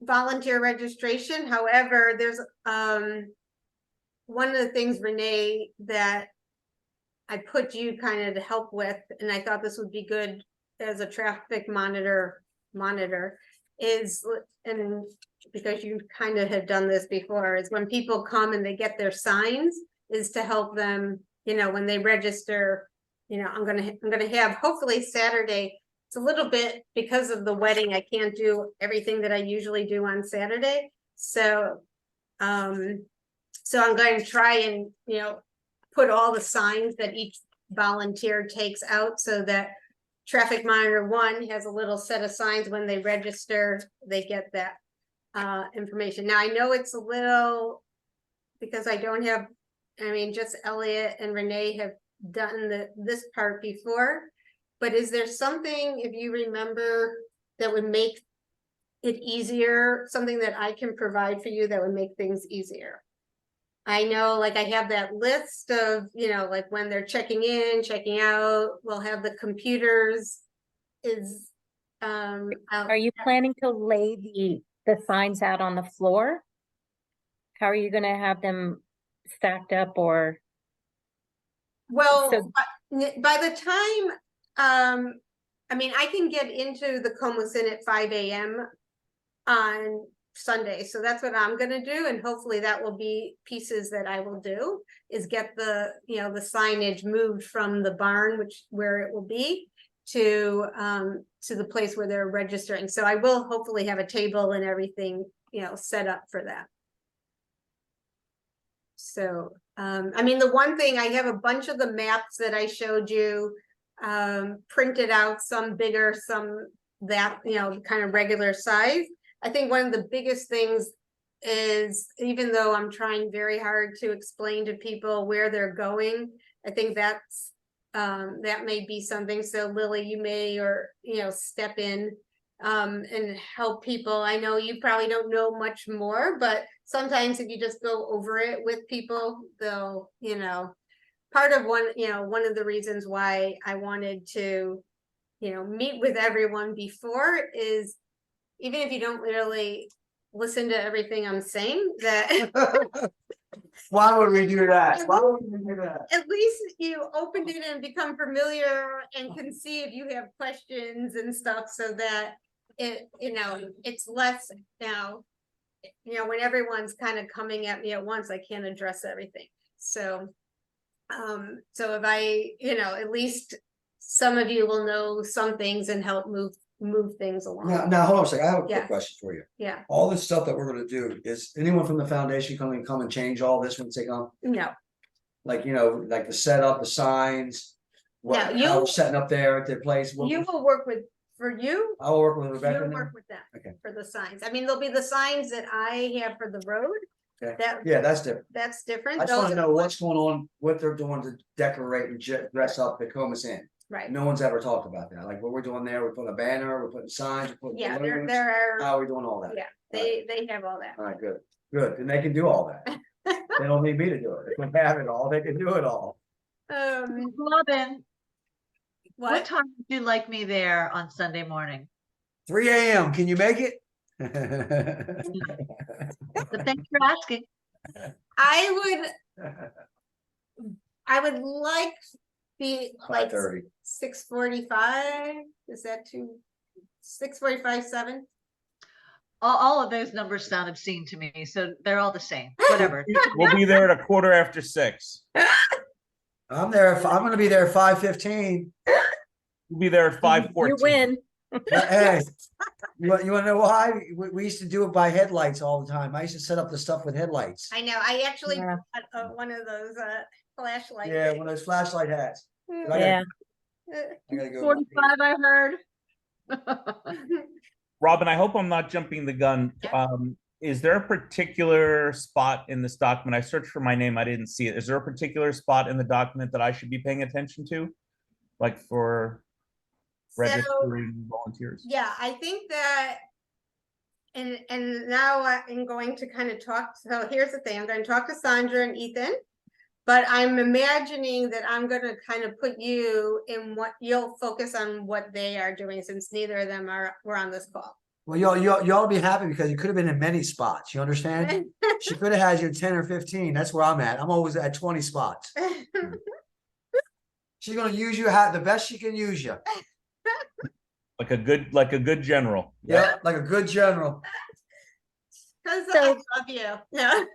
volunteer registration. However, there's one of the things, Renee, that I put you kind of to help with, and I thought this would be good as a traffic monitor is, and because you kind of have done this before, is when people come and they get their signs, is to help them, when they register, I'm gonna have hopefully Saturday. It's a little bit because of the wedding, I can't do everything that I usually do on Saturday. So I'm going to try and, put all the signs that each volunteer takes out so that traffic monitor 1 has a little set of signs when they register, they get that information. Now I know it's a little, because I don't have, just Elliot and Renee have done this part before, but is there something, if you remember, that would make it easier, something that I can provide for you that would make things easier? I know, like I have that list of, like when they're checking in, checking out, we'll have the computers is, Are you planning to lay the signs out on the floor? How are you gonna have them stacked up or? well, So- by the time, I can get into the Comus Inn at 5 a.m. on Sunday. So that's what I'm going to do. And hopefully that will be pieces that I will do, is get the, the signage moved from the barn, where it will be, to the place where they're registering. So I will hopefully have a table and everything, set up for that. So, the one thing, I have a bunch of the maps that I showed you, printed out, some bigger, some that, kind of regular size. I think one of the biggest things is, even though I'm trying very hard to explain to people where they're going, I think that's, that may be something. So Lily, you may, step in, and help people. I know you probably don't know much more, but sometimes if you just go over it with people, they'll, part of one of the reasons why I wanted to, meet with everyone before is, even if you don't really listen to everything I'm saying, that Why would we do that? Why would we do that? at least you opened it and become familiar and can see if you have questions and stuff, so that it, it's less now, when everyone's kind of coming at me at once, I can't address everything. So, so if I, at least some of you will know some things and help move things along. Now, hold on a second. I have a quick Yeah. question for you. Yeah, All this stuff that we're gonna do, is anyone from the foundation come and change all this once they come? no, Like, like the setup, the signs, No, how you- we're setting up there at their place. you will work with, for you, I'll work with Rebecca you'll now. work with them. Okay. For the signs. I mean, there'll be the signs that I have for the road. Okay. That, Yeah, that's different. that's different. I just wanna Those are know the what's ones- going on, what they're doing to decorate and dress up the Comus Inn. Right, No one's ever talked about that. Like what we're doing there, we're putting a banner, we're putting signs, we're putting yeah, balloons. there are, How are we doing all that? yeah, they have all that. All right, good, good. And they can do all that. They don't need me to do it. If they have it all, they can do it all. Robin, what What? time would you like me there on Sunday morning? 3 AM, can you make it? But thanks for asking. I would like be like 5:30. 6:45, is that too? 6:45, 7? All of those numbers sound obscene to me, so they're all the same, whatever. We'll be there at 6:15. I'm there, I'm gonna be there at 5:15. We'll be there at 5:14. You win. Hey, you wanna know why? We used to do it by headlights all the time. I used to set up the stuff with headlights. I know, I actually Yeah. got one of those flashlights. Yeah, one of those flashlight hats. I gotta- Yeah. I gotta go. 45, I heard. Robin, I hope I'm not jumping the gun. Yeah. Is there a particular spot in this document? I searched for my name, I didn't see it. Is there a particular spot in the document that I should be paying attention to? Like for So, registering volunteers? yeah, I think that, and now I'm going to kind of talk, so here's the thing, I'm going to talk to Sandra and Ethan. But I'm imagining that I'm gonna kind of put you in what, you'll focus on what they are doing, since neither of them were on this call. Well, y'all be happy because you could have been in many spots, you understand? She could have had you 10 or 15, that's where I'm at. I'm always at 20 spots. She's gonna use you the best she can use you. Like a good general. Yeah, like a good general. Cause I So- love you, no.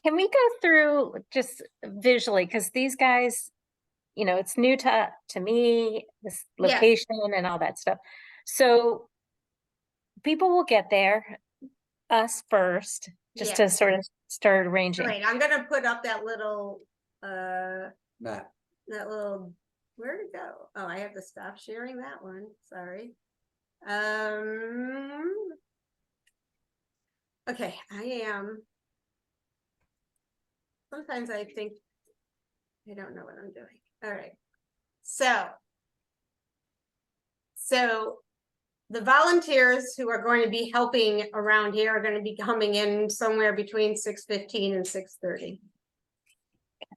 Can we go through just visually, because these guys, it's new to me, this Yeah. location and all that stuff. So people will get there, us first, just Yeah. to sort of start arranging. Wait, I'm gonna put up that little, Matt. where'd it go? Oh, I have to stop sharing that one, sorry. Okay, sometimes I think I don't know what I'm doing. All right. So the volunteers who are going to be helping around here are going to be coming in somewhere between 6:15 and 6:30.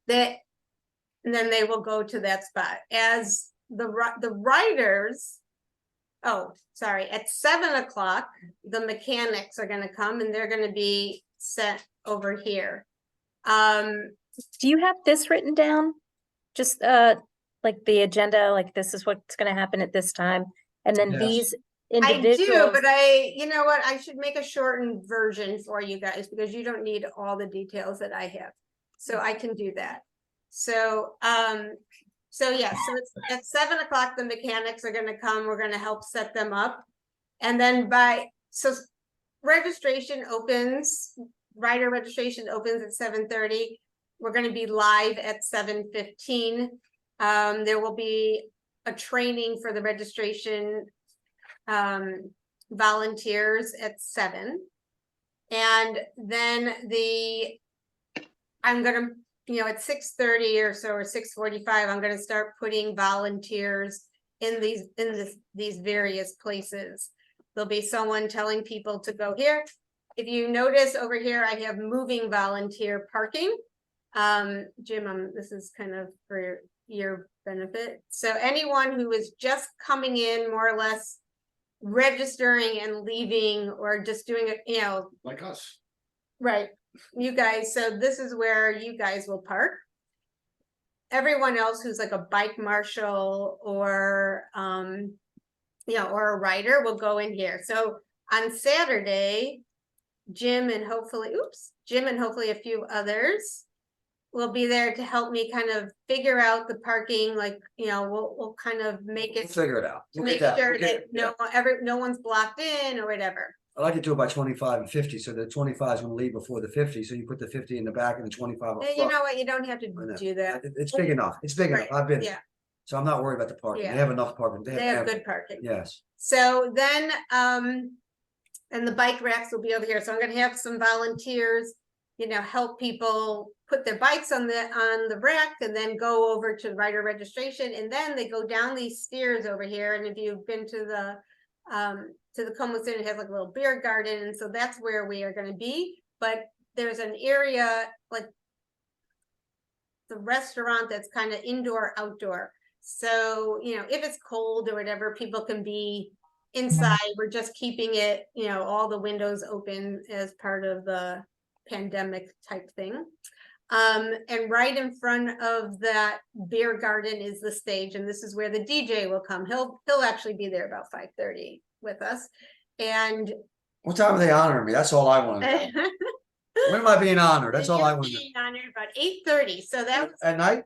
And then they will go to that spot as the writers. Oh, sorry, at 7 o'clock, the mechanics are going to come and they're going to be set over here. Do you have this written down? Just like the agenda, like this is what's gonna happen at this time, and then Yes. these I individuals. do, but you know what, I should make a shortened version for you guys because you don't need all the details that I have. So I can do that. So yeah, so it's at 7 o'clock, the mechanics are gonna come, we're gonna help set them up. And then registration opens, rider registration opens at 7:30. We're gonna be live at 7:15. There will be a training for the registration volunteers at 7. And then I'm gonna, at 6:30 or so, or 6:45, I'm gonna start putting volunteers in these various places. There'll be someone telling people to go here. If you notice over here, I have moving volunteer parking. Jim, this is kind of for your benefit. So anyone who is just coming in, more or less registering and leaving, or just doing it, Like us. right, you guys, so this is where you guys will park. Everyone else who's like a bike marshal or or a rider will go in here. So on Saturday, Jim and hopefully a few others will be there to help me kind of figure out the parking, like, we'll kind of make We'll it, figure it out. We'll make get that. sure We'll get- that no one's blocked in or whatever. I like to do it by 25 and 50, so the 25 is gonna leave before the 50, so you put the 50 in the back and the 25 up You front. know what, you don't have to I know. do that. It's big enough. It's big enough. Right, I've been, yeah. so I'm not worried about the parking. They Yeah. have enough parking. They have ample. good parking. Yes. So then, and the bike racks will be over here. So I'm gonna have some volunteers, help people put their bikes on the rack and then go over to rider registration. And then they go down these stairs over here. And if you've been to the Como Center, it has like a little beer garden. And so that's where we are gonna be. But there's an area like the restaurant that's kind of indoor, outdoor. So, if it's cold or whatever, people can be inside. We're just keeping it, all the windows open as part of the pandemic type thing. And right in front of that beer garden is the stage, and this is where the DJ will come. He'll actually be there about 5:30 with us. And What time are they honoring me? That's all I want to know. When am I being honored? That's all I want to know. being honored about 8:30. So that's At night?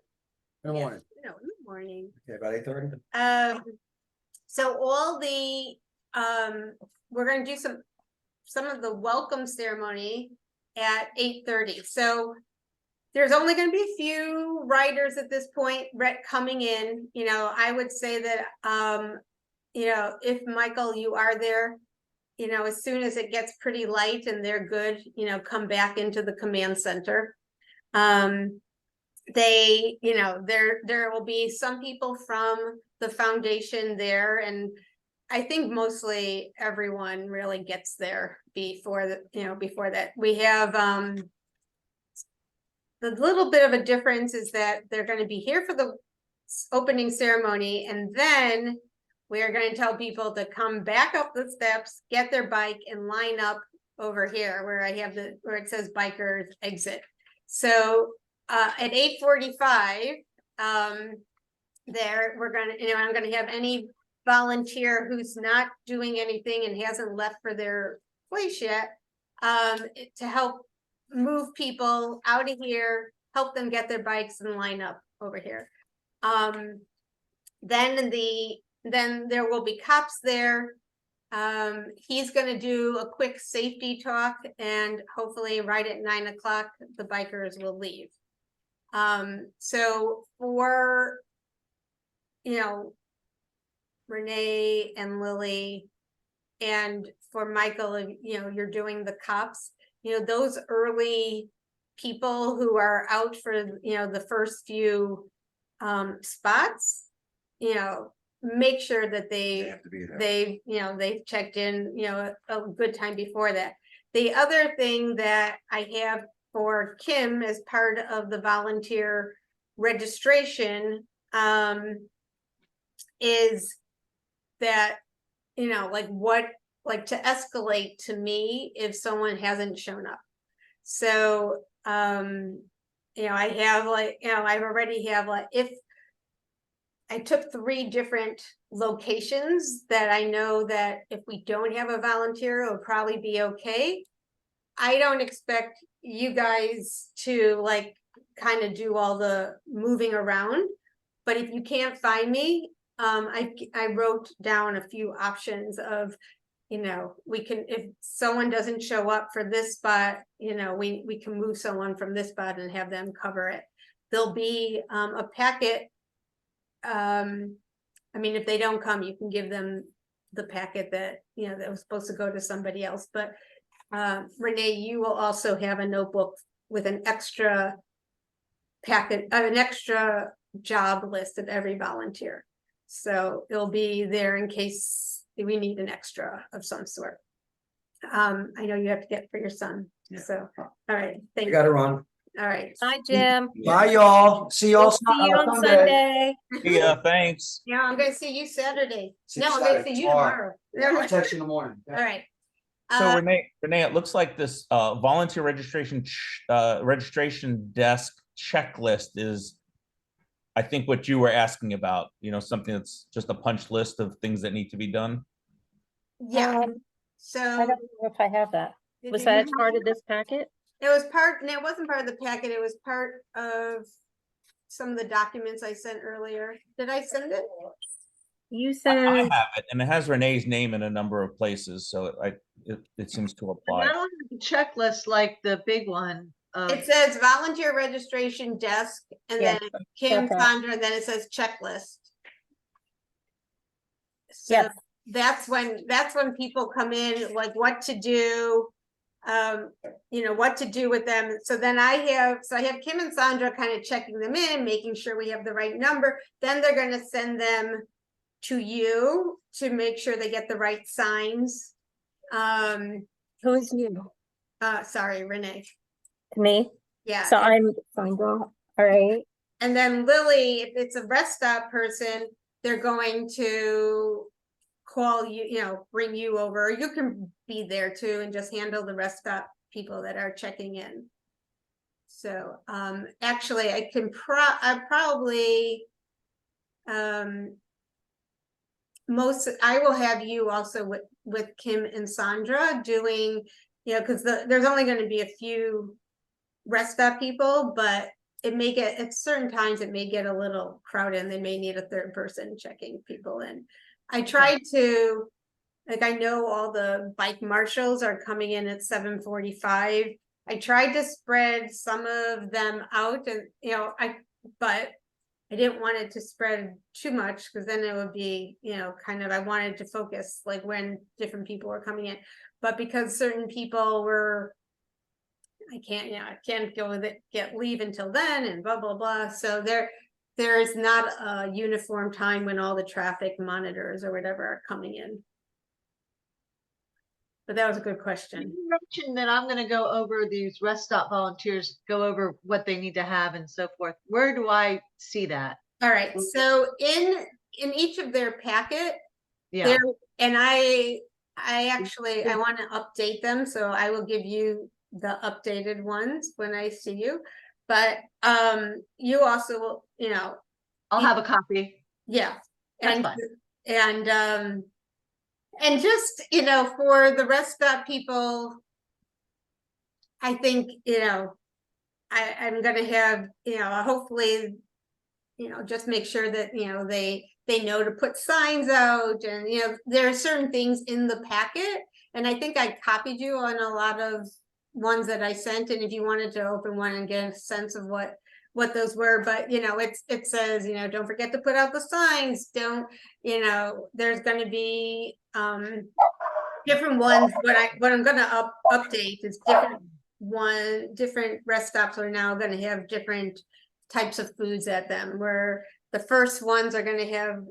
In the yeah, morning? no, in the morning. Okay, about 8:30? So all the we're gonna do some of the welcome ceremony at 8:30. So there's only gonna be a few riders at this point coming in. I would say that if Michael, you are there, as soon as it gets pretty light and they're good, come back into the command center. There will be some people from the foundation there, and I think mostly everyone really gets there before that. We have the little bit of a difference is that they're going to be here for the opening ceremony, and then we are going to tell people to come back up the steps, get their bike, and line up over here where I have where it says bikers exit. So at 8:45, there we're gonna, I'm gonna have any volunteer who's not doing anything and hasn't left for their place yet, to help move people out of here, help them get their bikes and line up over here. Then there will be cops there. He's gonna do a quick safety talk, and hopefully right at 9 o'clock, the bikers will leave. So for, Renee and Lily, and for Michael, you're doing the cops, those early people who are out for, the first few spots, make sure that They have to be there. they've checked in, a good time before that. The other thing that I have for Kim as part of the volunteer registration, is that, like to escalate to me if someone hasn't shown up. So, I have I've already have if I took 3 different locations that I know that if we don't have a volunteer, it'll probably be okay. I don't expect you guys to kind of do all the moving around, but if you can't find me, I wrote down a few options of, we can, if someone doesn't show up for this spot, we can move someone from this spot and have them cover it. There'll be a packet. If they don't come, you can give them the packet that, that was supposed to go to somebody else. But Renee, you will also have a notebook with an extra packet, an extra job list of every volunteer. So it'll be there in case we need an extra of some sort. I know you have to get for your son. Yeah. So, all right. Thank You you. gotta run. All right. Bye, Jim. Bye, y'all. See y'all We'll see you on Sunday. Yeah, thanks. Yeah, I'm gonna see you Saturday. See No, you I'm gonna Saturday, see you tomorrow. tomorrow. I'll text you in the morning. All right. So Renee, it looks like this volunteer registration desk checklist is, I think, what you were asking about, something that's just a punch list of things that need to be done. Yeah. I So don't know if I have that. did Was you that have- part of this packet? It was part, no, it wasn't part of the packet, it was part of some of the documents I sent earlier. Did I send it? You I said, have it, and it has Renee's name in a number of places, so it seems to I apply. don't have the checklist like the big one. It says volunteer registration desk, and Yeah, then Kim, okay. Sandra, and then it says checklist. So Yes. that's when people come in, like what to do, what to do with them. So then I have Kim and Sandra kind of checking them in, making sure we have the right number. Then they're going to send them to you to make sure they get the right signs. Who is you? Sorry, Renee. Me? Yeah. So I'm Sandra. All right. And then Lily, if it's a rest stop person, they're going to call you, bring you over. You can be there too and just handle the rest stop people that are checking in. So actually I will have you also with Kim and Sandra doing, because there's only going to be a few rest stop people, but it may get at certain times it may get a little crowded and they may need a third person checking people in. I tried to, like, I know all the bike marshals are coming in at 7:45. I tried to spread some of them out, and but I didn't want it to spread too much because then it would be, I wanted to focus like when different people were coming in. But because certain people were, I can't go with it, leave until then and blah, blah, blah. So there is not a uniform time when all the traffic monitors or whatever are coming in. But that was a good question. You mentioned that I'm going to go over these rest stop volunteers, go over what they need to have and so forth. Where do I see that? All right. So in each of their packet, Yeah. and I want to update them. So I will give you the updated ones when I see you. But you also will, I'll have a copy. Yeah. That's And fine. and just, for the rest stop people, I think, I'm gonna have, hopefully, just make sure that, they know to put signs out, and there are certain things in the packet, and I think I copied you on a lot of ones that I sent, and if you wanted to open one and get a sense of what those were, but it says, don't forget to put out the signs, don't, there's going to be different ones. What I'm going to update is different rest stops are now going to have different types of foods at them, where the first ones are going to have,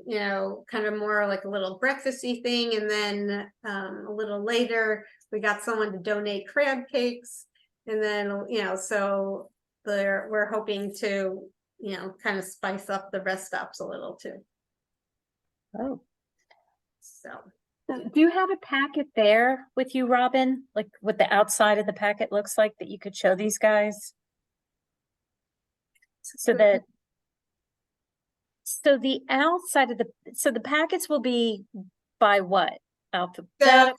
kind of more like a little breakfasty thing, and then a little later we got someone to donate crab cakes, and then so we're hoping to kind of spice up the rest stops a little too. Oh. So Do you have a packet there with you, Robin? Like what the outside of the packet looks like that you could show these guys? So the outside of the packets will be by what? Alphabetical?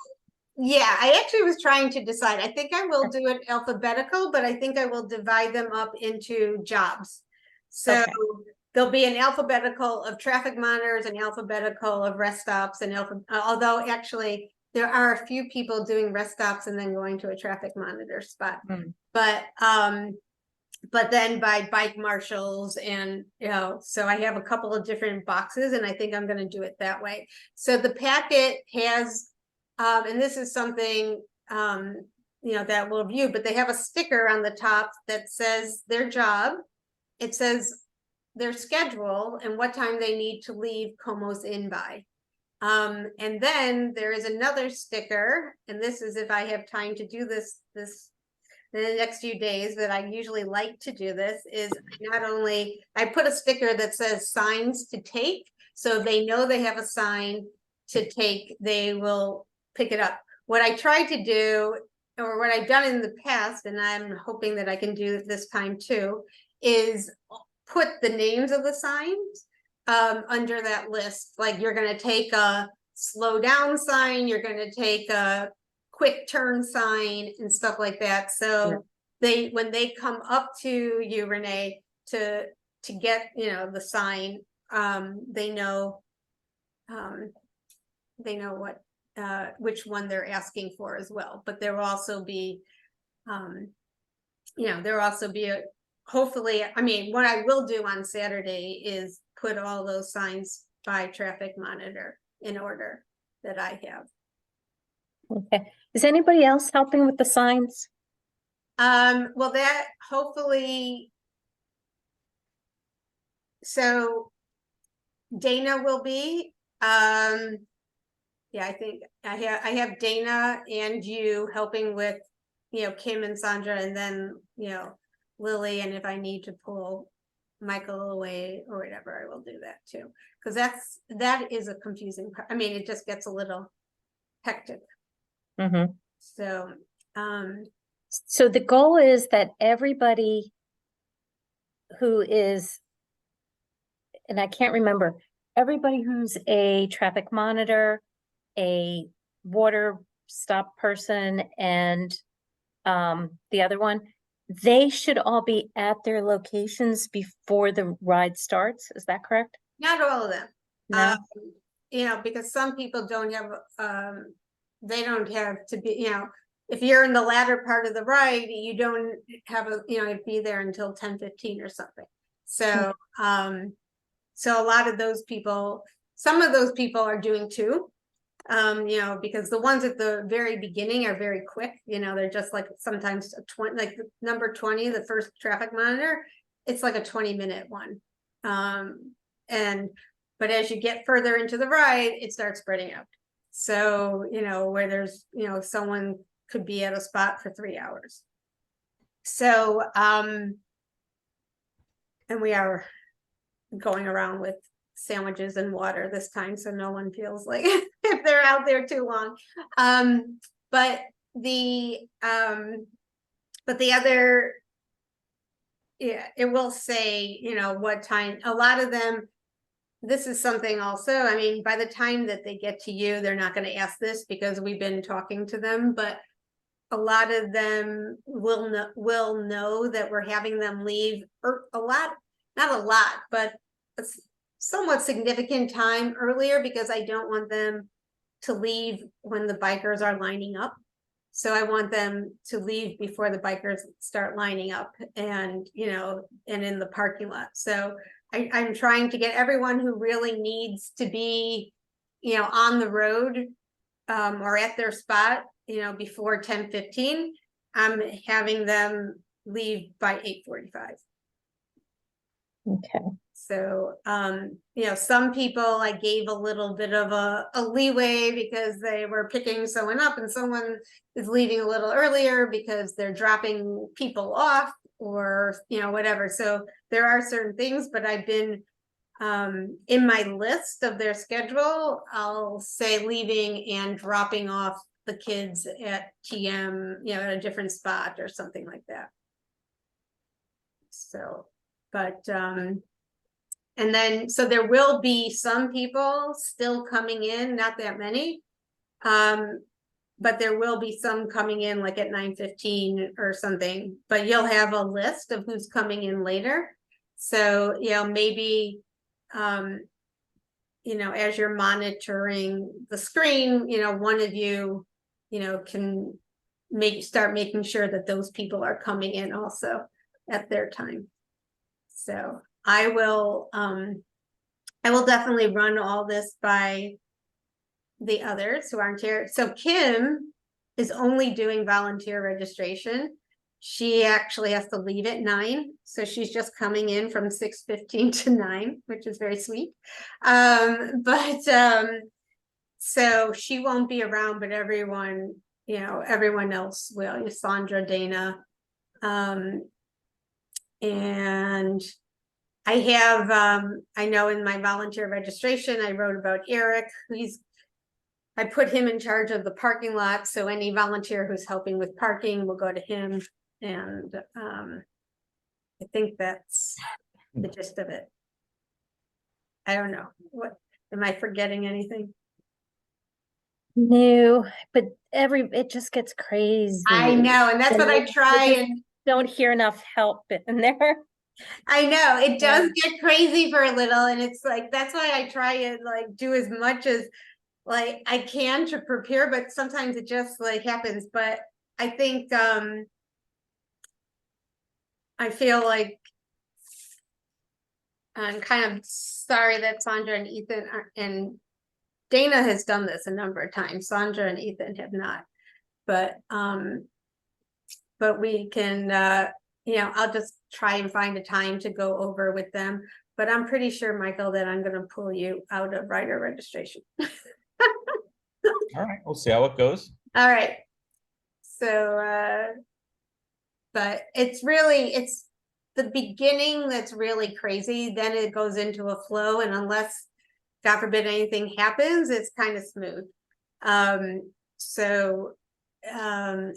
Yeah, I actually was trying to decide. I think I will do it alphabetical, but I think I will divide them up into jobs. So there'll be an alphabetical of traffic monitors, an alphabetical of rest stops, and although actually there are a few people doing rest stops and then going to a traffic monitor spot. But then by bike marshals, and so I have a couple of different boxes, and I think I'm going to do it that way. So the packet has and this is something that we'll view, but they have a sticker on the top that says their job, it says their schedule and what time they need to leave Como's Inn by. And then there is another sticker, and this is if I have time to do this in the next few days, that I usually like to do this, is not only I put a sticker that says signs to take, so they know they have a sign to take, they will pick it up. What I tried to do, or what I've done in the past, and I'm hoping that I can do it this time too, is put the names of the signs under that list. Like you're going to take a slow down sign, you're going to take a quick turn sign and stuff like that. So when they come up to you, Renee, to get, the sign, they know what, which one they're asking for as well, but there will also be, hopefully, I mean, what I will do on Saturday is put all those signs by traffic monitor in order that I have. Okay. Is anybody else helping with the signs? Well, that hopefully. So Dana will be, yeah, I think I have Dana and you helping with, Kim and Sandra, and then, Lily, and if I need to pull Michael away or whatever, I will do that too. Because that is a confusing part. I mean, it just gets a little hectic. Mm-hmm. So, So the goal is that everybody who is, and I can't remember, everybody who's a traffic monitor, a water stop person, and the other one, they should all be at their locations before the ride starts. Is that correct? not all of them. No? Because some people don't have, they don't have to be, if you're in the latter part of the ride, you don't have be there until 10:15 or something. So, so a lot of those people, some of those people are doing two, because the ones at the very beginning are very quick, they're just like sometimes a 20, like number 20, the first traffic monitor, it's like a 20-minute one. But as you get further into the ride, it starts spreading out. So, where there's, someone could be at a spot for 3 hours. So, and we are going around with sandwiches and water this time, so no one feels like if they're out there too long. But the other, yeah, it will say, what time. A lot of them, this is something also, I mean, by the time that they get to you, they're not going to ask this because we've been talking to them, but a lot of them will know that we're having them leave, or not a lot, but a somewhat significant time earlier, because I don't want them to leave when the bikers are lining up. So I want them to leave before the bikers start lining up, and, and in the parking lot. So I'm trying to get everyone who really needs to be, on the road, or at their spot, before 10:15. I'm having them leave by 8:45. Okay. So, some people I gave a little bit of a leeway because they were picking someone up, and someone is leaving a little earlier because they're dropping people off, or, whatever. So there are certain things, but I've been, in my list of their schedule, I'll say leaving and dropping off the kids at TM, at a different spot or something like that. So, but, and then, so there will be some people still coming in, not that many. But there will be some coming in like at 9:15 or something, but you'll have a list of who's coming in later. So, maybe, as you're monitoring the screen, one of you, can start making sure that those people are coming in also at their time. So I will definitely run all this by the others who aren't here. So Kim is only doing volunteer registration. She actually has to leave at 9. So she's just coming in from 6:15 to 9, which is very sweet. So she won't be around, but everyone, everyone else will. Sandra, Dana, and I have, I know in my volunteer registration, I wrote about Eric. I put him in charge of the parking lot. So any volunteer who's helping with parking will go to him. And I think that's the gist of it. I don't know. What, am I forgetting anything? No, but it just gets crazy. I know, and that's what I try and don't hear enough help in there. I know, it does get crazy for a little, and it's like, that's why I try and like do as much as like I can to prepare, but sometimes it just like happens. But I think I feel like I'm kind of sorry that Sandra and Ethan and Dana has done this a number of times. Sandra and Ethan have not, but we can, I'll just try and find a time to go over with them. But I'm pretty sure, Michael, that I'm going to pull you out of writer registration. All right, we'll see how it goes. All right. So, but it's the beginning that's really crazy. Then it goes into a flow, and unless, God forbid, anything happens, it's kind of smooth.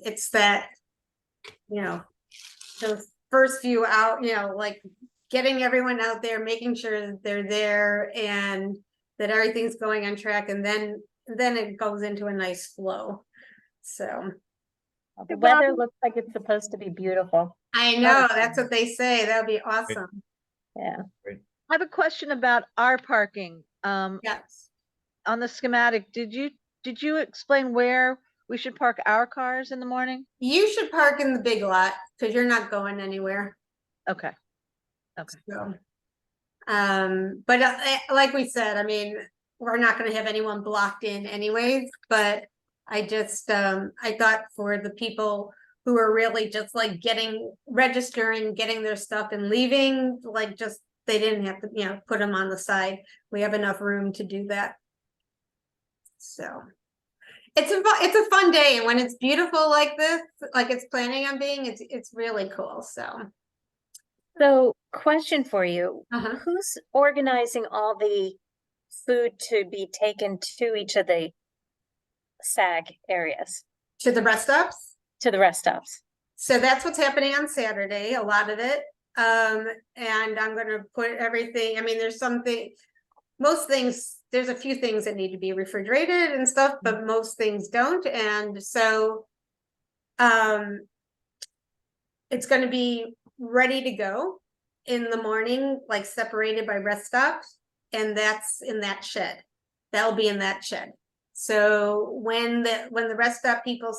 It's that, those first few out, like getting everyone out there, making sure that they're there and that everything's going on track, and then it goes into a nice flow. So The weather looks like it's supposed to be beautiful. I know, that's what they say. That would be awesome. Yeah. I have a question about our parking. Yes. On the schematic, did you explain where we should park our cars in the morning? You should park in the big lot because you're not going anywhere. Okay. Okay. So, but like we said, I mean, we're not going to have anyone blocked in anyways, but I just, I thought for the people who are really just like registering, getting their stuff and leaving, like just, they didn't have to, put them on the side. We have enough room to do that. So it's a fun day. And when it's beautiful like this, like it's planning on being, it's really cool. So question for you, Uh-huh. who's organizing all the food to be taken to each of the SAG areas, To the rest stops. to the rest stops? So that's what's happening on Saturday, a lot of it. And I'm gonna put everything, I mean, most things, there's a few things that need to be refrigerated and stuff, but most things don't. And so it's gonna be ready to go in the morning, like separated by rest stops, and that's in that shed. That'll be in that shed. So when the rest stop people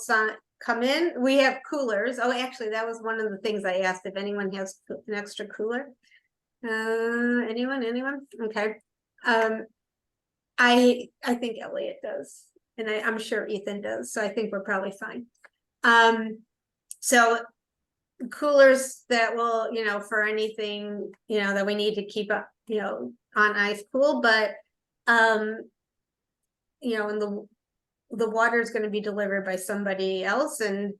come in, we have coolers. Oh, actually, that was one of the things I asked, if anyone has an extra cooler. Anyone? Okay. I think Elliot does, and I'm sure Ethan does. So I think we're probably fine. So coolers that will, for anything, that we need to keep up, on ice cool, but and the water is going to be delivered by somebody else. And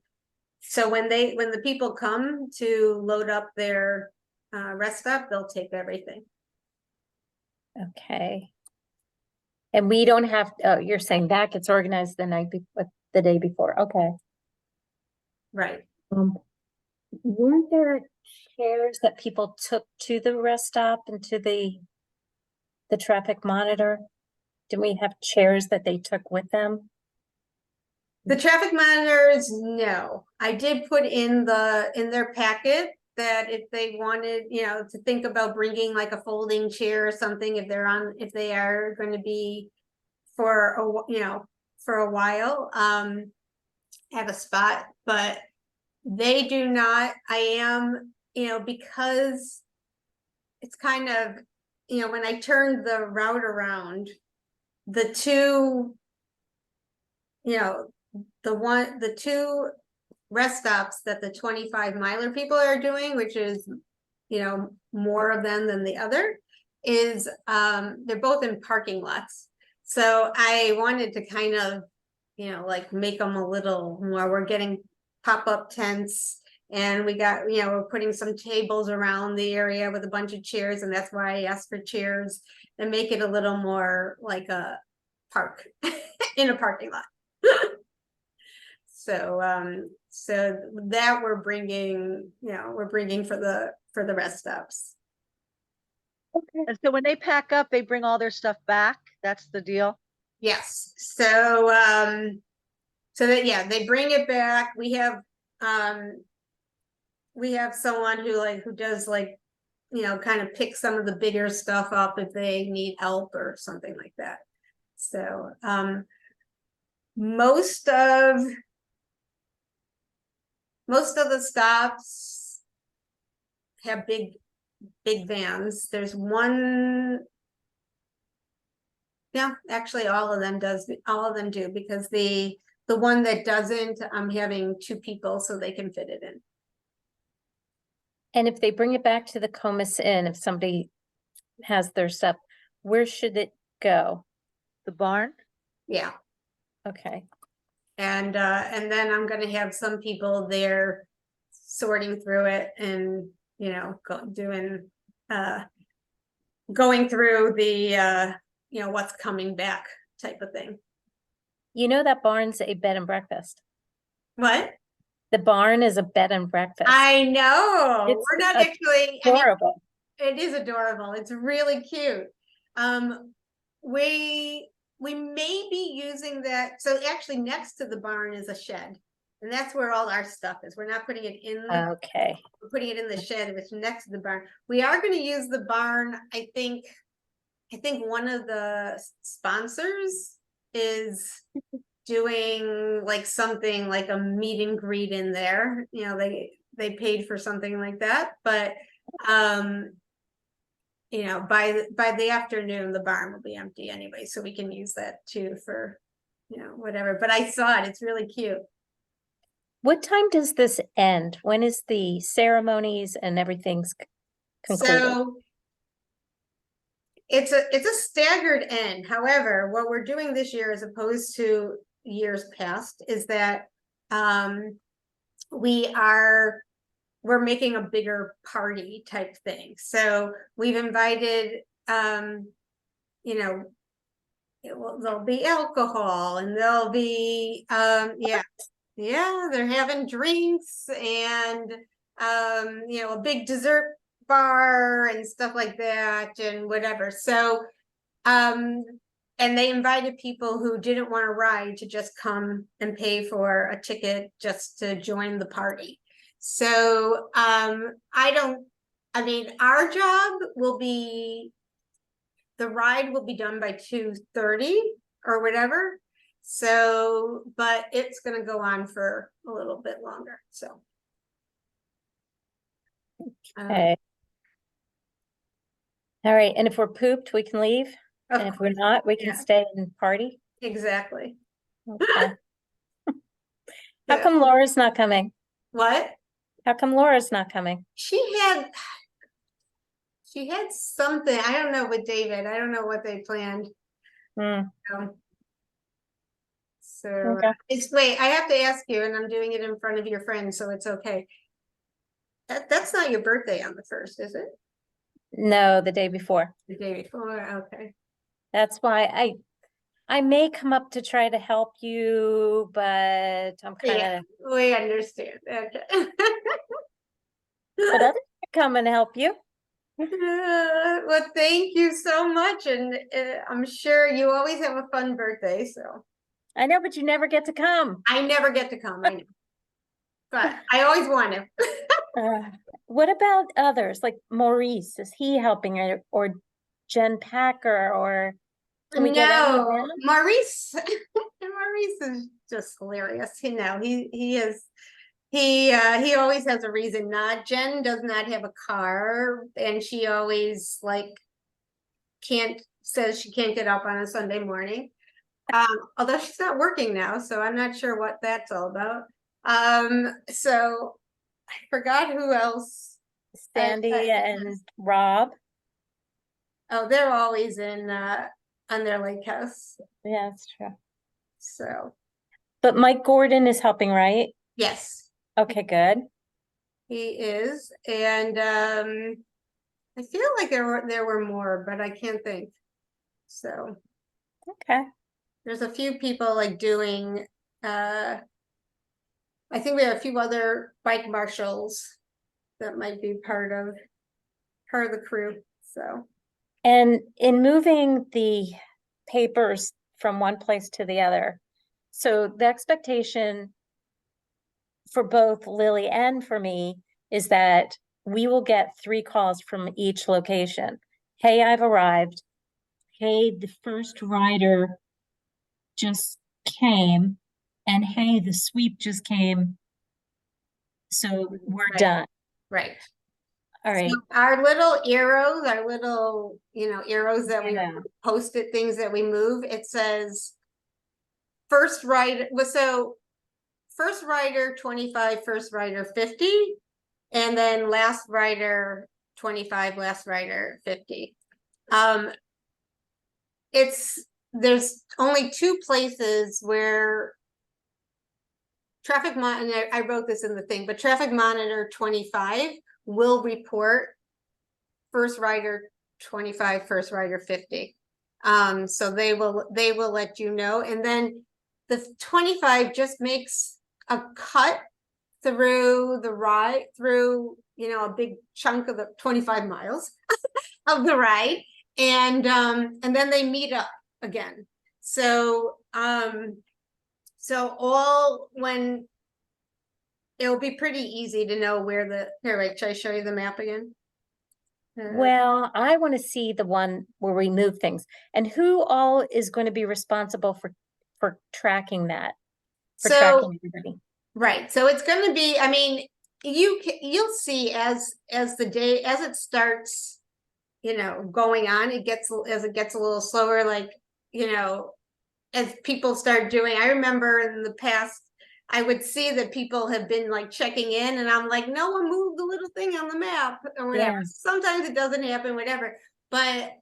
so when the people come to load up their rest stop, they'll take everything. Okay. And we don't have, oh, you're saying that gets organized the day before. Okay. Right. Weren't there chairs that people took to the rest stop and to the traffic monitor? Did we have chairs that they took with them? The traffic monitors, no. I did put in their packet that if they wanted, to think about bringing like a folding chair or something, if they are going to be for a while, have a spot, but they do not. I am, because it's kind of, when I turned the route around, the two rest stops that the 25 miler people are doing, which is, more of them than the other, is they're both in parking lots. So I wanted to kind of, like make them a little more. We're getting pop-up tents, and we got, we're putting some tables around the area with a bunch of chairs, and that's why I asked for chairs, and make it a little more like a park in a parking lot. So that we're bringing for the rest stops. Okay. And so when they pack up, they bring all their stuff back. That's the deal. Yes. So that, yeah, they bring it back. We have we have someone who does like, you know, kind of pick some of the bigger stuff up if they need help or something like that. So, most of the stops have big vans. There's one. Yeah, actually, all of them do, because the one that doesn't, I'm having 2 people so they can fit it in. And if they bring it back to the Comus Inn, if somebody has their stuff, where should it go? The barn? Yeah, Okay. and then I'm gonna have some people there sorting through it and, you know, going through the, you know, what's coming back type of thing. You know that barn's a bed and breakfast. What? The barn is a bed and breakfast. I know, It's we're not actually, I mean, Horrible. it is adorable. It's really cute. We may be using that. So actually next to the barn is a shed. And that's where all our stuff is. We're not putting it in, Okay. we're putting it in the shed, which is next to the barn. We are going to use the barn. I think one of the sponsors is doing like something like a meet and greet in there. You know, they paid for something like that, but you know, by the afternoon, the barn will be empty anyway, so we can use that too for, you know, whatever. But I saw it; it's really cute. What time does this end? When is the ceremonies and everything's concluded? So it's a staggered end. However, what we're doing this year, as opposed to years past, is that we're making a bigger party type thing. So we've invited, you know, there'll be alcohol and there'll be, they're having drinks and, you know, a big dessert bar and stuff like that and whatever. So, and they invited people who didn't want to ride to just come and pay for a ticket just to join the party. So, I mean, our job will be, the ride will be done by 2:30 or whatever. So, but it's going to go on for a little bit longer. So, Okay. All right. And if we're pooped, we can leave. of And if we're course, not, we can yeah. stay and party. Exactly. Okay. How Yeah. come Laura's not coming? What? How come Laura's not coming? She had something, I don't know, with David. I don't know what they planned. Hmm. So Okay. wait, I have to ask you, and I'm doing it in front of your friend, so it's okay. That's not your birthday on the 1st, is it? No, the day before. The day before, okay. That's why I may come up to try to help you, but I'm kind Yeah, of, we understand. Okay. but others can come and help you. Well, thank you so much, and I'm sure you always have a fun birthday. So I know, but you never get to come. I never get to come, I know, but I always want to. What about others like Maurice? Is he helping or Jen Packer or can we get any of No, them? Maurice. Maurice is just hilarious. You know, he is. He always has a reason not. Jen does not have a car, and she always says she can't get up on a Sunday morning. Although she's not working now, so I'm not sure what that's all about. So I forgot who else. Sandy and Rob. Oh, they're always in on their lake house. Yeah, that's true. So But Mike Gordon is helping, right? yes, Okay, good. he is, and I feel like there were more, but I can't think. So Okay. there's a few people like doing. I think we have a few other bike marshals that might be part of the crew. So And in moving the papers from one place to the other, so the expectation for both Lily and for me is that we will get 3 calls from each location. Hey, I've arrived. Hey, the first rider just came. And hey, the sweep just came. So we're Right. done. Right. All right. So our little arrows, our little, arrows that we Yeah. posted, things that we move, it says first rider, so first rider 25, first rider 50, and then last rider 25, last rider 50. There's only 2 places where traffic monitor, I wrote this in the thing, but traffic monitor 25 will report first rider 25, first rider 50. So they will let you know. And then the 25 just makes a cut through the ride, through, a big chunk of the 25 miles of the ride. And then they meet up again. So when it'll be pretty easy to know where here, wait, should I show you the map again? Well, I want to see the one where we move things and who all is going to be responsible for tracking that, for tracking everybody. Right. So it's going to be, I mean, you'll see as it starts, going on, as it gets a little slower, like, as people start doing, I remember in the past, I would see that people have been like checking in and I'm like, no one moved the little thing on the map or whatever. Yeah. Sometimes it doesn't happen, whatever. But,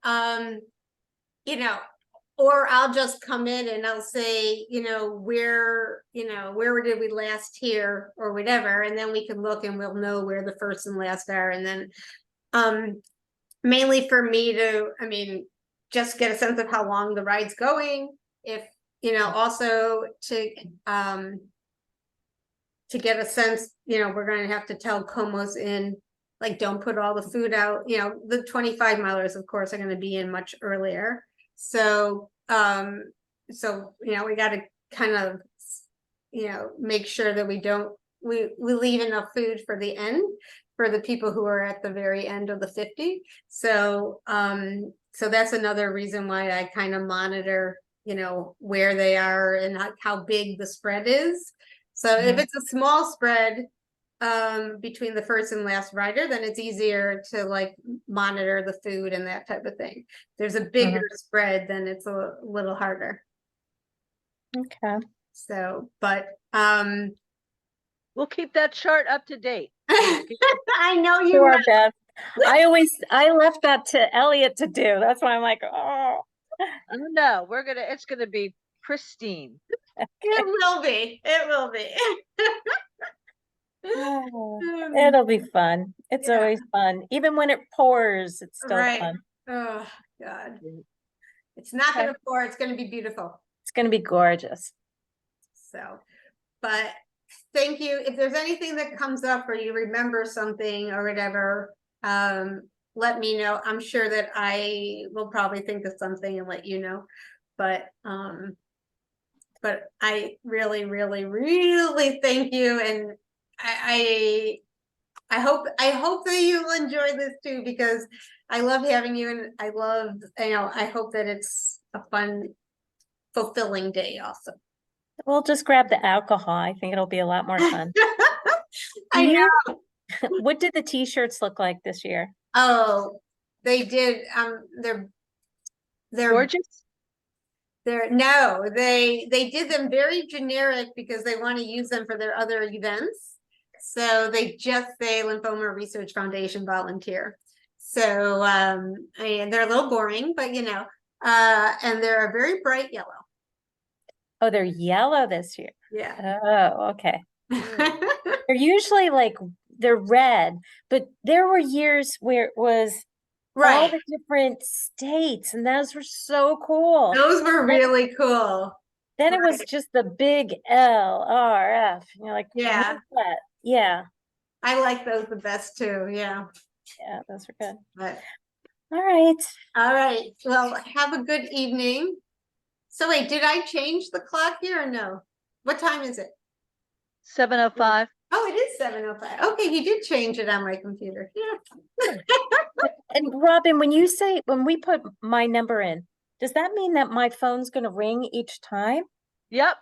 or I'll just come in and I'll say, where did we last hear or whatever. And then we can look and we'll know where the first and last are. And then, mainly for me to, just get a sense of how long the ride's going. If, also to get a sense, we're going to have to tell Comos in, like, don't put all the food out. The 25 milers, of course, are going to be in much earlier. So, we got to kind of, make sure that we leave enough food for the end for the people who are at the very end of the 50. So, so that's another reason why I kind of monitor, where they are and how big the spread is. So if it's a small spread between the first and last rider, then it's easier to like monitor the food and that type of thing. If there's a bigger spread, then it's a little harder. Okay. So, but we'll keep that chart up to date. I know you Do our will. best. I left that to Elliot to do. That's why I'm like, oh. No, it's gonna be pristine. It will be. It will be. It'll be fun. It's Yeah. always fun. Even when it pours, it's still Right. fun. Oh God. It's not Okay. gonna pour, it's gonna be beautiful. It's going to be gorgeous. So, but thank you. If there's anything that comes up or you remember something or whatever, let me know. I'm sure that I will probably think of something and let you know. But I really, really, really thank you. And I hope that you'll enjoy this too, because I love having you and I hope that it's a fun, fulfilling day also. We'll just grab the alcohol. I think it'll be a lot more fun. I know. What did the t-shirts look like this year? Oh, they did. They're Gorgeous. They did them very generic because they want to use them for their other events. So they just say Lymphoma Research Foundation volunteer. So and they're a little boring, but and they're a very bright yellow. Oh, they're yellow this year. Yeah. Oh, okay. They're usually they're red, but there were years where it was all Right. the different states, and those were so cool. Those were really cool. Then it was just the big LRF. You're like, Yeah. what's that? Yeah. I like those the best too. Yeah. Yeah, those are good. But All right. all right. Well, have a good evening. So wait, did I change the clock here or no? What time is it? 7:05. Oh, it is 7:05. Okay, he did change it on my computer. Yeah. And Robin, when we put my number in, does that mean that my phone's gonna ring each time? Yep.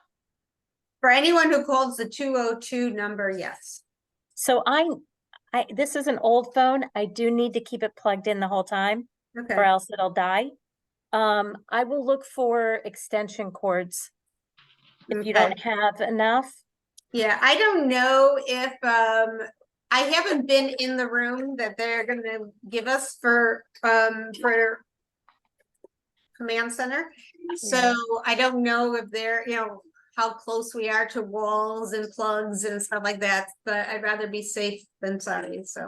For anyone who calls the 202 number, yes. So this is an old phone. I do need to keep it plugged in the whole time Okay. or else it'll die. I will look for extension cords if you Okay. don't have enough. Yeah, I don't know if I haven't been in the room that they're gonna give us for command center. So I don't know if they're, how close we are to walls and plugs and stuff like that, but I'd rather be safe than sorry, so.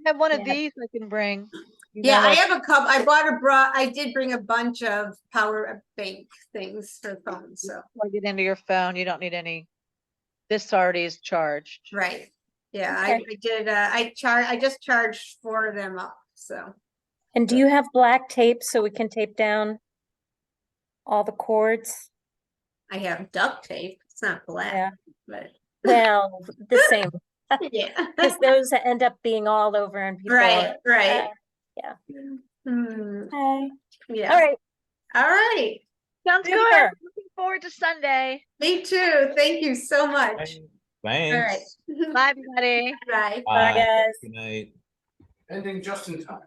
I have one of Yeah. these I can bring. Yeah, I have a couple, I did bring a bunch of power bank things for phones, so, Plug it into your phone. You don't need any. This already is charged. right. Yeah, Okay. I did, I just charged 4 of them up, so. And do you have black tape so we can tape down all the cords? I have duct tape, it's not black, Yeah. but, Well, the same, yeah. because those end up being all over and people. Right, right. yeah. Hmm, Okay. yeah. All right. All right, Sounds good. Super. Looking forward to Sunday. me too, thank you so much. All right. Thanks. Bye, everybody. Bye. Bye, guys. Good night. Ending just in time.